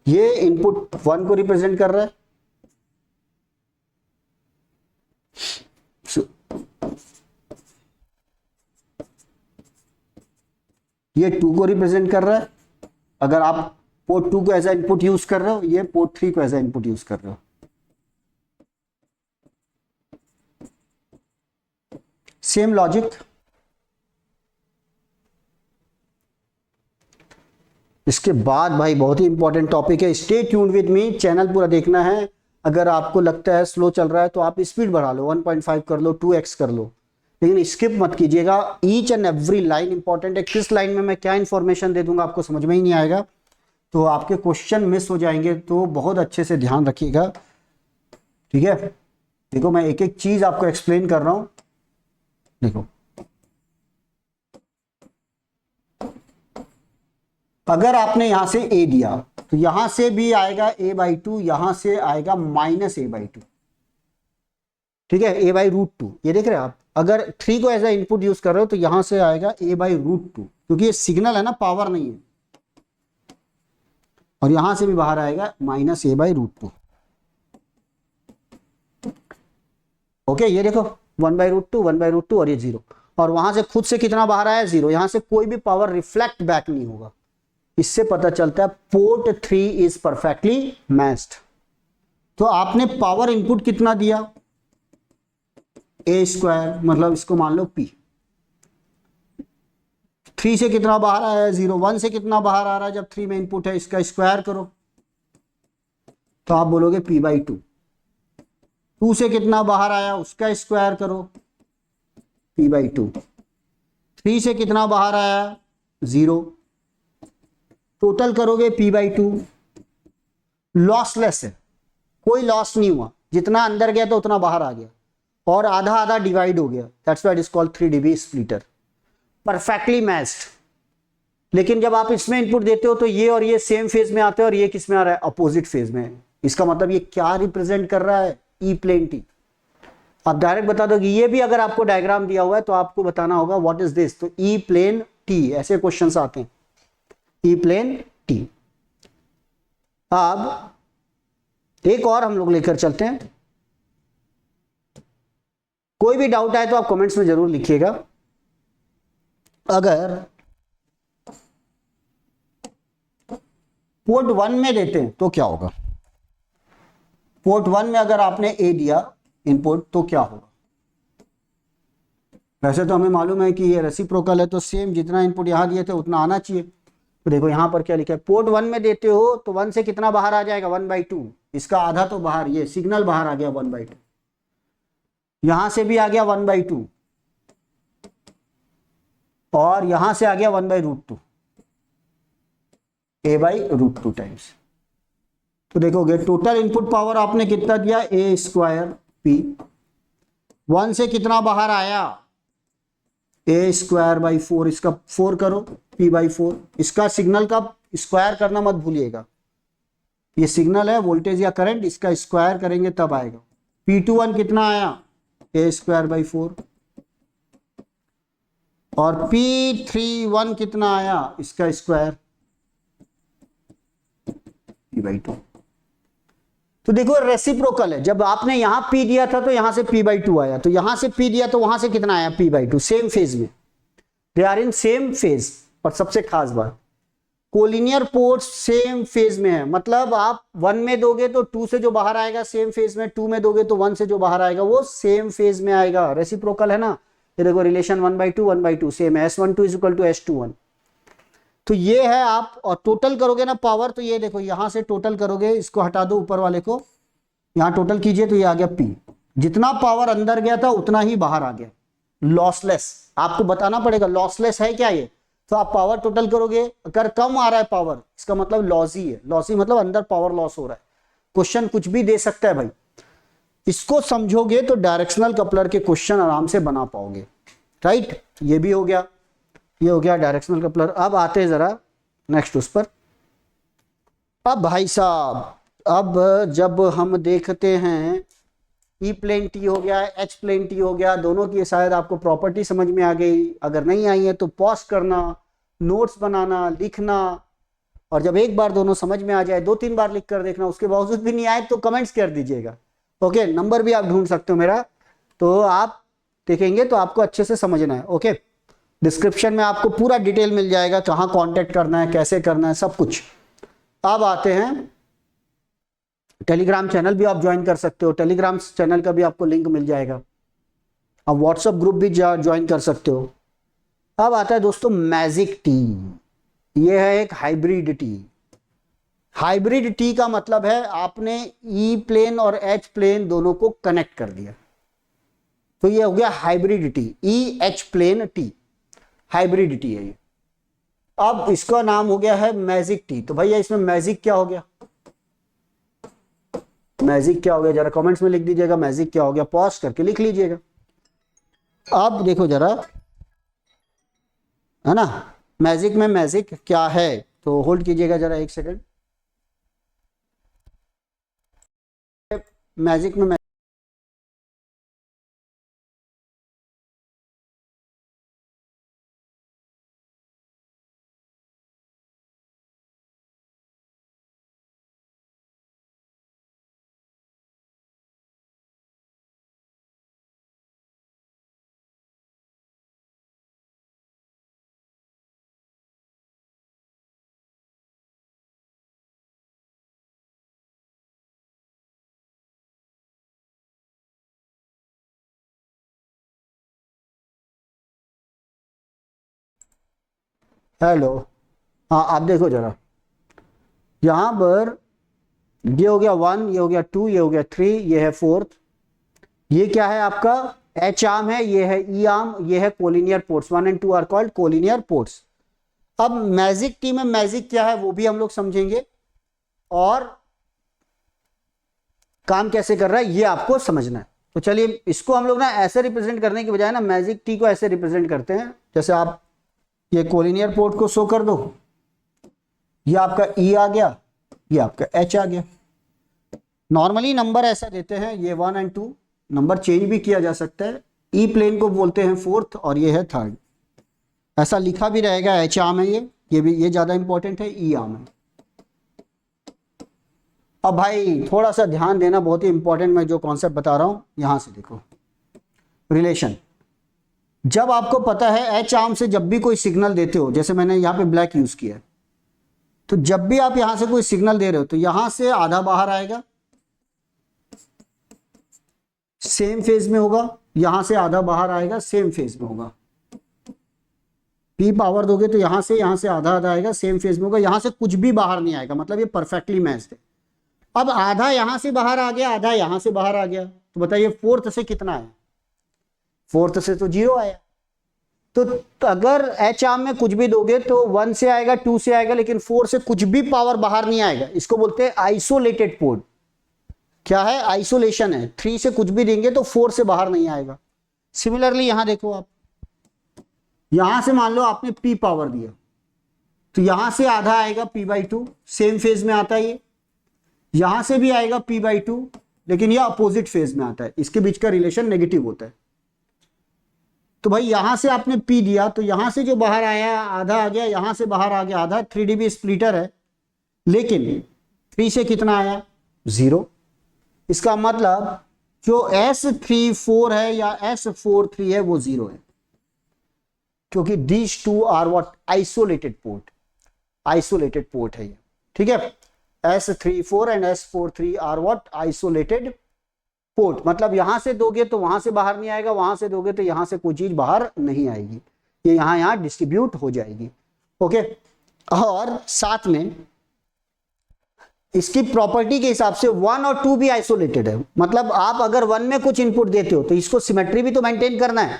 ये इनपुट 1 को रिप्रेजेंट कर रहा है, ये 2 को रिप्रेजेंट कर रहा है, अगर आप पोर्ट 2 को एज ए इनपुट यूज कर रहे हो, ये पोर्ट 3 को एज ए इनपुट यूज कर रहे हो। सेम लॉजिक, इसके बाद भाई बहुत ही इंपॉर्टेंट टॉपिक है, stay tuned with me, channel पूरा देखना है। अगर आपको लगता है स्लो चल रहा है तो आप स्पीड बढ़ा लो, 1.5 कर लो, 2x कर लो, लेकिन स्किप मत कीजिएगा, each and every line important है। किस लाइन में मैं क्या इंफॉर्मेशन दे दूंगा आपको समझ में ही नहीं आएगा, तो आपके क्वेश्चन मिस हो जाएंगे, तो बहुत अच्छे से ध्यान रखिएगा, ठीक है। देखो मैं एक एक चीज आपको एक्सप्लेन कर रहा हूं, देखो अगर आपने यहां से a दिया तो यहां से भी आएगा a/2, यहां से आएगा -a/2, ठीक है, a/√2, ये देख रहे हैं आप। अगर 3 को एज ए इनपुट यूज कर रहे हो तो यहां से आएगा a/√2, क्योंकि ये सिग्नल है ना, पावर नहीं है, और यहां से भी बाहर आएगा -a/√2। ओके, ये देखो 1/√2, 1/√2 और ये 0, और वहां से खुद से कितना बाहर आया, 0, यहां से कोई भी पावर रिफ्लेक्ट बैक नहीं होगा। इससे पता चलता है पोर्ट 3 इज परफेक्टली मैच्ड। तो आपने पावर इनपुट कितना दिया, a², मतलब इसको मान लो p, 3 से कितना बाहर आया है 0, 1 से कितना बाहर आ रहा है, जब 3 में इनपुट है, इसका स्क्वायर करो तो आप बोलोगे p/2, 2 से कितना बाहर आया उसका स्क्वायर करो, p/2, 3 से कितना बाहर आया 0, टोटल करोगे p/2, लॉसलेस है, कोई लॉस नहीं हुआ, जितना अंदर गया तो उतना बाहर आ गया, और आधा आधा डिवाइड हो गया, that's why it is called 3 dB splitter, perfectly matched. लेकिन जब आप इसमें इनपुट देते हो तो ये और ये सेम फेज में आते हैं, और ये किस में आ रहा है, अपोजिट फेज में। इसका मतलब ये क्या रिप्रेजेंट कर रहा है, ई प्लेन टी। आप डायरेक्ट बता दो कि ये भी अगर आपको डायग्राम दिया हुआ है तो आपको बताना होगा व्हाट इज दिस, तो ई प्लेन टी, ऐसे क्वेश्चंस आते हैं, ई प्लेन टी। अब एक और हम लोग लेकर चलते हैं, कोई भी डाउट आए तो आप कमेंट्स में जरूर लिखिएगा। अगर पोर्ट 1 में देते हैं तो क्या होगा, पोर्ट 1 में अगर आपने ए दिया इनपुट तो क्या होगा। वैसे तो हमें मालूम है कि ये रेसिप्रोकल है, तो सेम जितना इनपुट यहां दिए थे उतना आना चाहिए। तो देखो यहां पर क्या लिखा है, पोर्ट 1 में देते हो तो 1 से कितना बाहर आ जाएगा 1/2, इसका आधा तो बाहर, ये सिग्नल बाहर आ गया 1/2, यहां से भी आ गया 1/2, और यहां से आ गया 1/√2, a/√2 टाइम्स। तो देखोगे टोटल इनपुट पावर आपने कितना दिया, a² p, 1 से कितना बाहर आया a²/4, इसका 4 करो p/4, इसका सिग्नल का स्क्वायर करना मत भूलिएगा, ये सिग्नल है वोल्टेज या करंट, इसका स्क्वायर करेंगे तब आएगा। P21 कितना आया, a²/4, और P31 कितना आया, इसका स्क्वायर P/2। तो देखो रेसिप्रोकल है, जब आपने यहां P दिया था तो यहां से P/2 आया, तो यहां से P दिया तो वहां से कितना आया, P/2, सेम फेज में, they are in same phase. और सबसे खास बात, कोलिनियर पोर्ट्स सेम फेज में है, मतलब आप 1 में दोगे तो 2 से जो बाहर आएगा सेम फेज में, 2 में दोगे तो 1 से जो बाहर आएगा वो सेम फेज में आएगा। रेसिप्रोकल है ना, ये देखो रिलेशन 1/2 सेम है, S12 = S21। तो ये है आप, और टोटल करोगे ना पावर, तो ये देखो यहां से टोटल करोगे, इसको हटा दो ऊपर वाले को, यहां टोटल कीजिए तो ये आ गया P। जितना पावर अंदर गया था उतना ही बाहर आ गया, लॉसलेस। आपको बताना पड़ेगा लॉसलेस है क्या ये, तो आप पावर टोटल करोगे, अगर कम आ रहा है पावर, इसका मतलब लॉसी है। लॉसी मतलब अंदर पावर लॉस हो रहा है। क्वेश्चन कुछ भी दे सकता है भाई, इसको समझोगे तो डायरेक्शनल कपलर के क्वेश्चन आराम से बना पाओगे, राइट। ये भी हो गया, ये हो गया डायरेक्शनल कपलर। अब आते हैं जरा नेक्स्ट उस पर। अब भाई साहब, अब जब हम देखते हैं ई प्लेन टी हो गया, एच प्लेन टी हो गया, दोनों की शायद आपको प्रॉपर्टी समझ में आ गई। अगर नहीं आई है तो पॉज करना, नोट्स बनाना, लिखना, और जब एक बार दोनों समझ में आ जाए 2-3 बार लिख कर देखना, उसके बावजूद भी नहीं आए तो कमेंट्स कर दीजिएगा। ओके, नंबर भी आप ढूंढ सकते हो मेरा, तो आप देखेंगे तो आपको अच्छे से समझना है। ओके, डिस्क्रिप्शन में आपको पूरा डिटेल मिल जाएगा, कहाँ कॉन्टेक्ट करना है, कैसे करना है, सब कुछ। अब आते हैं, टेलीग्राम चैनल भी आप ज्वाइन कर सकते हो, टेलीग्राम चैनल का भी आपको लिंक मिल जाएगा। आप व्हाट्सएप ग्रुप भी ज्वाइन कर सकते हो। अब आता है दोस्तों मैजिक टी, ये है एक हाइब्रिड टी। हाइब्रिड टी का मतलब है आपने ई प्लेन और एच प्लेन दोनों को कनेक्ट कर दिया, तो ये हो गया hybrid T, E H plane T, hybrid T है ये। अब इसका नाम हो गया है मैजिक टी। तो भैया इसमें मैजिक क्या हो गया, मैजिक क्या हो गया, जरा कमेंट्स में लिख दीजिएगा मैजिक क्या हो गया, पॉज करके लिख लीजिएगा। अब देखो जरा, है ना, मैजिक में मैजिक क्या है, तो होल्ड कीजिएगा जरा 1 सेकंड। मैजिक में हेलो, हाँ आप देखो जरा, यहां पर ये हो गया 1, ये हो गया 2, ये हो गया 3, ये है 4th, ये क्या है आपका एच आर्म है, ये है ई आर्म, ये है collinear ports. 1 and 2 are called collinear ports. अब मैजिक टी में मैजिक क्या है वो भी हम लोग समझेंगे, और काम कैसे कर रहा है ये आपको समझना है। तो चलिए इसको हम लोग ना ऐसे रिप्रेजेंट करने की बजाय ना मैजिक टी को ऐसे रिप्रेजेंट करते हैं, जैसे आप ये कोलिनियर पोर्ट को शो कर दो, ये आपका ई आ गया, ये आपका एच आ गया। नॉर्मली नंबर ऐसा देते हैं, ये 1 and 2, नंबर चेंज भी किया जा सकता है। ई प्लेन को बोलते हैं 4th और ये है 3rd, ऐसा लिखा भी रहेगा, एच आर्म है ये भी, ये ज्यादा इंपॉर्टेंट है, ई आर्म है। अब भाई थोड़ा सा ध्यान देना, बहुत ही इंपॉर्टेंट मैं जो कॉन्सेप्ट बता रहा हूं, यहां से देखो रिलेशन। जब आपको पता है एच आर्म से जब भी कोई सिग्नल देते हो, जैसे मैंने यहां पे ब्लैक यूज किया है, तो जब भी आप यहां से कोई सिग्नल दे रहे हो तो यहां से आधा बाहर आएगा, सेम फेज में होगा, यहां से आधा बाहर आएगा, सेम फेज में होगा। पी पावर दोगे तो यहां से आधा आधा आएगा, सेम फेज में होगा, यहां से कुछ भी बाहर नहीं आएगा, मतलब ये परफेक्टली मैच्ड है। अब आधा यहां से बाहर आ गया, आधा यहां से बाहर आ गया, तो बताइए 4th से कितना है, 4th से तो 0 आया। तो अगर एच आर्म में कुछ भी दोगे तो 1 से आएगा, 2 से आएगा, लेकिन 4 से कुछ भी पावर बाहर नहीं आएगा। इसको बोलते हैं आइसोलेटेड पोर्ट। क्या है, आइसोलेशन है। 3 से कुछ भी देंगे तो 4 से बाहर नहीं आएगा। सिमिलरली यहां देखो आप, यहां से मान लो आपने P पावर दिया, तो यहां से आधा आएगा P/2, सेम फेज में आता है ये, यहां से भी आएगा p/2, लेकिन ये अपोजिट फेज में आता है, इसके बीच का रिलेशन नेगेटिव होता है। तो भाई यहां से आपने p दिया तो यहां से जो बाहर आया आधा आ गया, यहां से बाहर आ गया आधा। 3dB स्प्लिटर है, लेकिन 3 से कितना आया 0। इसका मतलब जो S34 है या S43 है वो 0 है, क्योंकि these two are what isolated port, isolated port है ये, ठीक है। S34 and S43 are what isolated port, मतलब यहां से दोगे तो वहां से बाहर नहीं आएगा, वहां से दोगे तो यहां से कोई चीज बाहर नहीं आएगी, ये यहां डिस्ट्रीब्यूट हो जाएगी। ओके, और साथ में इसकी प्रॉपर्टी के हिसाब से 1 और 2 भी आइसोलेटेड है। मतलब आप अगर 1 में कुछ इनपुट देते हो तो इसको सिमेट्री भी तो मेंटेन करना है।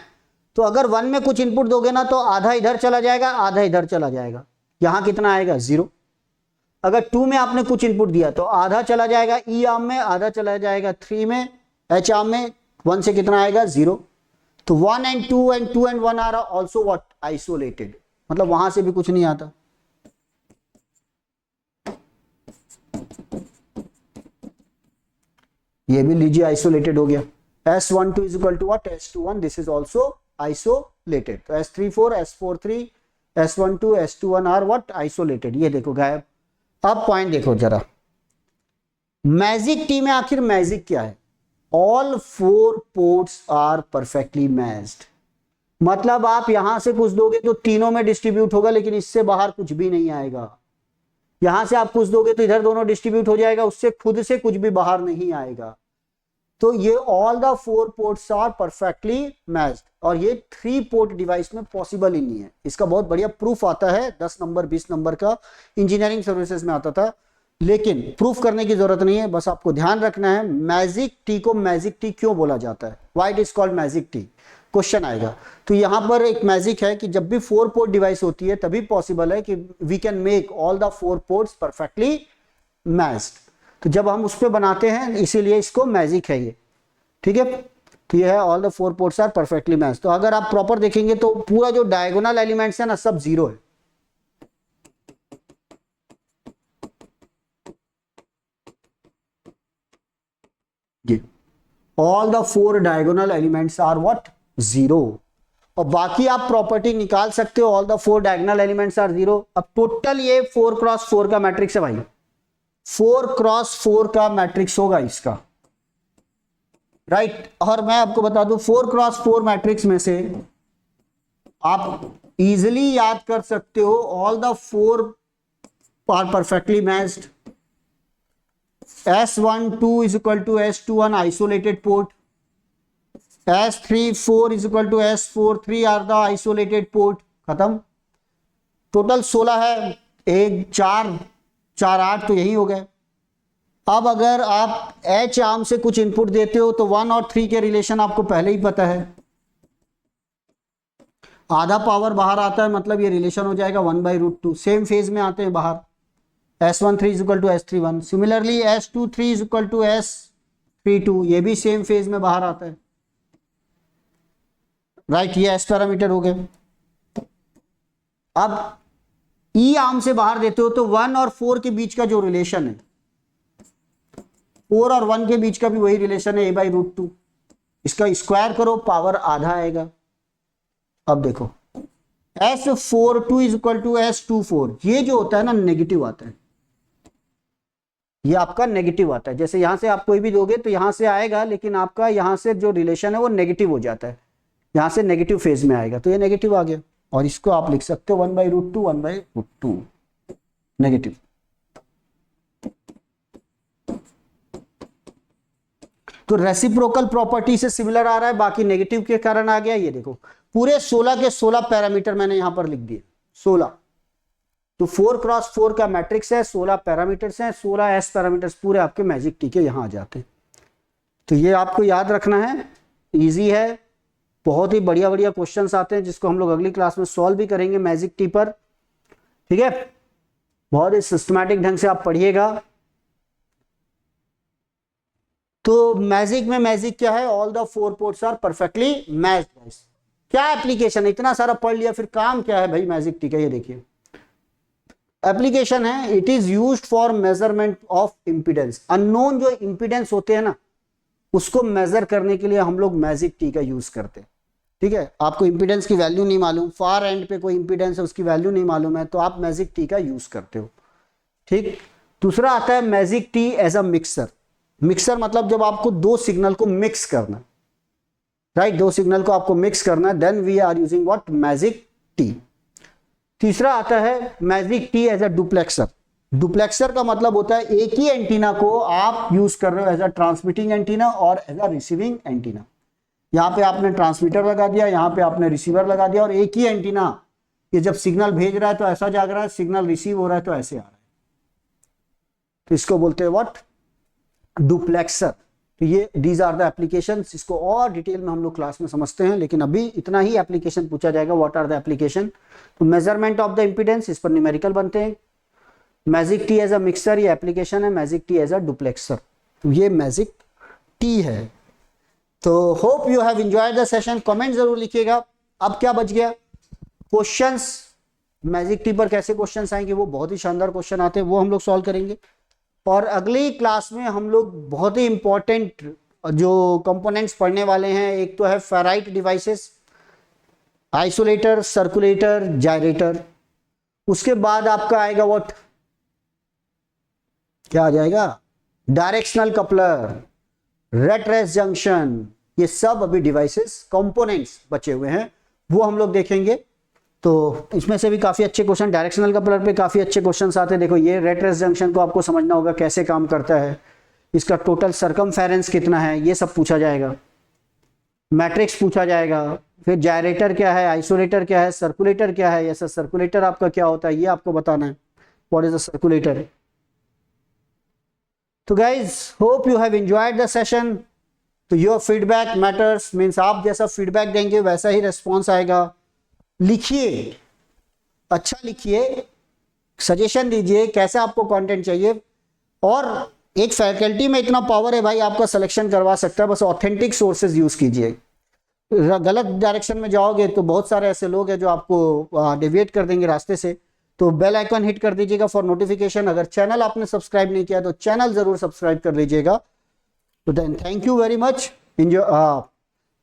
तो अगर 1 में कुछ इनपुट दोगे ना तो आधा इधर चला जाएगा, आधा इधर चला जाएगा, यहां कितना आएगा 0। अगर 2 में आपने कुछ इनपुट दिया तो आधा चला जाएगा E आर्म में, आधा चला जाएगा 3 में H आर्म में, 1 से कितना आएगा 0। तो 1 and 2 and 2 and 1 are also what isolated, मतलब वहां से भी कुछ नहीं आता। ये भी लीजिए आइसोलेटेड हो गया। S12 is equal to what S21, this is also isolated. तो S34 S43 S12 S21 are what isolated, ये देखो गायब। अब पॉइंट देखो जरा, मैजिक टी में आखिर मैजिक क्या है? All 4 ports are perfectly matched. मतलब आप यहां से कुछ दोगे तो तीनों में डिस्ट्रीब्यूट होगा, लेकिन इससे बाहर कुछ भी नहीं आएगा। यहां से आप कुछ दोगे तो इधर दोनों डिस्ट्रीब्यूट हो जाएगा, उससे खुद से कुछ भी बाहर नहीं आएगा। तो ये all the 4 ports are perfectly matched, और ये 3 पोर्ट डिवाइस में पॉसिबल ही नहीं है। इसका बहुत बढ़िया प्रूफ आता है, 10 नंबर 20 नंबर का इंजीनियरिंग सर्विसेज में आता था, लेकिन प्रूफ करने की जरूरत नहीं है, बस आपको ध्यान रखना है मैजिक टी को मैजिक टी क्यों बोला जाता है, why it is called magic T, question आएगा। तो यहां पर एक मैजिक है कि जब भी 4 पोर्ट डिवाइस होती है तभी पॉसिबल है कि we can make all the 4 ports perfectly matched. तो जब हम उस पर बनाते हैं इसीलिए इसको मैजिक है ये, ठीक है। तो ये है all the 4 ports are perfectly matched. तो अगर आप प्रॉपर देखेंगे तो पूरा जो डायगोनल एलिमेंट्स है ना सब 0 है। ये all the 4 diagonal elements are what 0, और बाकी आप प्रॉपर्टी निकाल सकते हो, all the 4 diagonal elements are 0। अब टोटल ये 4x4 का मैट्रिक्स है भाई, 4x4 का मैट्रिक्स होगा इसका, राइट। और मैं आपको बता दूं 4x4 मैट्रिक्स में से आप इजीली याद कर सकते हो all the 4 are perfectly matched. S12 is equal to S21 isolated port, S34 is equal to S43 are the isolated port, खत्म। टोटल 16 है, 1 4 4 8 तो यही हो गए। अब अगर आप H आर्म से कुछ इनपुट देते हो तो 1 और 3 के रिलेशन आपको पहले ही पता है, आधा पावर बाहर आता है, मतलब ये रिलेशन हो जाएगा 1/√2, सेम फेज में आते हैं बाहर। S13 is equal to S31, similarly S23 is equal to S32, ये भी सेम फेज में बाहर आता है, राइट। ये S पैरामीटर हो गए। अब E आर्म से बाहर देते हो तो 1 और 4 के बीच का जो रिलेशन है, 4 और 1 के बीच का भी वही रिलेशन है A/√2, इसका स्क्वायर करो पावर आधा आएगा। अब देखो S42 is equal to S24, ये जो होता है ना नेगेटिव आता है, ये आपका नेगेटिव आता है। जैसे यहां से आप कोई भी दोगे तो यहां से आएगा, लेकिन आपका यहां से जो रिलेशन है वो नेगेटिव हो जाता है, यहां से नेगेटिव फेज में आएगा, तो ये नेगेटिव आ गया। और इसको आप लिख सकते हो 1/√2 1/√2 नेगेटिव। तो रेसिप्रोकल प्रॉपर्टी से सिमिलर आ रहा है, बाकी नेगेटिव के कारण आ गया। ये देखो पूरे 16 के 16 पैरामीटर मैंने यहां पर लिख दिए, 16। तो 4x4 का मैट्रिक्स है, 16 पैरामीटर्स हैं, 16 S पैरामीटर्स पूरे आपके मैजिक टी के यहां आ जाते हैं। तो ये आपको याद रखना है, इजी है, बहुत ही बढ़िया बढ़िया क्वेश्चंस आते हैं जिसको हम लोग अगली क्लास में सॉल्व भी करेंगे मैजिक टी पर, ठीक है। बहुत ही सिस्टमैटिक ढंग से आप पढ़िएगा। तो मैजिक में मैजिक क्या है, all the 4 ports are perfectly matched. क्या एप्लीकेशन है, इतना सारा पढ़ लिया, फिर काम क्या है भाई मैजिक टी का, ये देखिए एप्लीकेशन है, it is used for measurement of impedance. Unknown जो इंपीडेंस होते हैं ना, उसको मेजर करने के लिए हम लोग मैजिक टी का यूज करते हैं। ठीक है, आपको इंपीडेंस की वैल्यू नहीं मालूम, फार एंड पे कोई इंपीडेंस है उसकी वैल्यू नहीं मालूम है, तो आप मैजिक टी का यूज करते हो। ठीक, दूसरा आता है magic T as a mixer. Mixer मतलब जब आपको दो सिग्नल को मिक्स करना, राइट, दो सिग्नल को आपको मिक्स करना, then we are using what, magic T. तीसरा आता है magic T as a duplexer. Duplexer का मतलब होता है एक ही एंटीना को आप यूज कर रहे हो एज अ ट्रांसमिटिंग एंटीना और एज अ रिसीविंग एंटीना। यहाँ पे आपने ट्रांसमीटर लगा दिया, यहाँ पे आपने रिसीवर लगा दिया, और एक ही एंटीना ये जब सिग्नल भेज रहा है तो ऐसा जाग रहा है, सिग्नल रिसीव हो रहा है तो ऐसे आ रहा है, तो इसको बोलते हैं व्हाट, डुप्लेक्सर। तो ये दीज आर द एप्लीकेशंस। इसको और डिटेल में हम लोग क्लास में समझते हैं, लेकिन अभी इतना ही एप्लीकेशन पूछा जाएगा, व्हाट आर द एप्लीकेशन। तो मेजरमेंट ऑफ द इंपीडेंस, इस पर न्यूमेरिकल बनते हैं। Magic T as a mixer, ये एप्लीकेशन है। Magic T as a duplexer, तो ये मैजिक टी है। तो hope you have enjoyed the session. Comment जरूर लिखिएगा। अब क्या बच गया, क्वेश्चंस। मैजिक टी पर कैसे क्वेश्चंस आएंगे, वो बहुत ही शानदार क्वेश्चन आते हैं, वो हम लोग सॉल्व करेंगे। और अगली क्लास में हम लोग बहुत ही इंपॉर्टेंट जो कंपोनेंट्स पढ़ने वाले हैं, एक तो है ferrite devices, isolator, circulator, gyrator. उसके बाद आपका आएगा व्हाट, क्या आ जाएगा, directional coupler, rat race junction. ये सब अभी डिवाइसेस कंपोनेंट्स बचे हुए हैं, वो हम लोग देखेंगे। तो इसमें से भी काफी अच्छे क्वेश्चन, डायरेक्शनल कपलर पे काफी अच्छे क्वेश्चंस आते हैं। देखो, ये रेट रेस जंक्शन को आपको समझना होगा कैसे काम करता है, इसका टोटल सरकमफेरेंस कितना है, ये सब पूछा जाएगा। मैट्रिक्स पूछा जाएगा। फिर जायरेटर क्या है, आइसोलेटर क्या है, सर्कुलेटर क्या है, ऐसा सर्कुलेटर आपका क्या होता है, ये आपको बताना है, व्हाट इज द सर्कुलेटर। तो guys, hope you have enjoyed the session. तो योर फीडबैक मैटर्स, मीन्स आप जैसा फीडबैक देंगे वैसा ही रेस्पॉन्स आएगा। लिखिए, अच्छा लिखिए, सजेशन दीजिए कैसे आपको कंटेंट चाहिए। और एक फैकल्टी में इतना पावर है भाई, आपका सिलेक्शन करवा सकता है, बस ऑथेंटिक सोर्सेज यूज कीजिए। गलत डायरेक्शन में जाओगे तो बहुत सारे ऐसे लोग हैं जो आपको डिविएट कर देंगे रास्ते से। तो बेल आइकन हिट कर दीजिएगा फॉर नोटिफिकेशन। अगर चैनल आपने सब्सक्राइब नहीं किया तो चैनल जरूर सब्सक्राइब कर लीजिएगा। तो then thank you very much. Enjoy,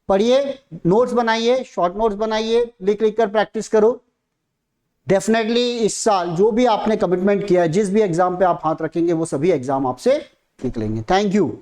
पढ़िए, नोट्स बनाइए, शॉर्ट नोट्स बनाइए, लिख लिख कर प्रैक्टिस करो। डेफिनेटली इस साल जो भी आपने कमिटमेंट किया है, जिस भी एग्जाम पे आप हाथ रखेंगे वो सभी एग्जाम आपसे निकलेंगे। Thank you.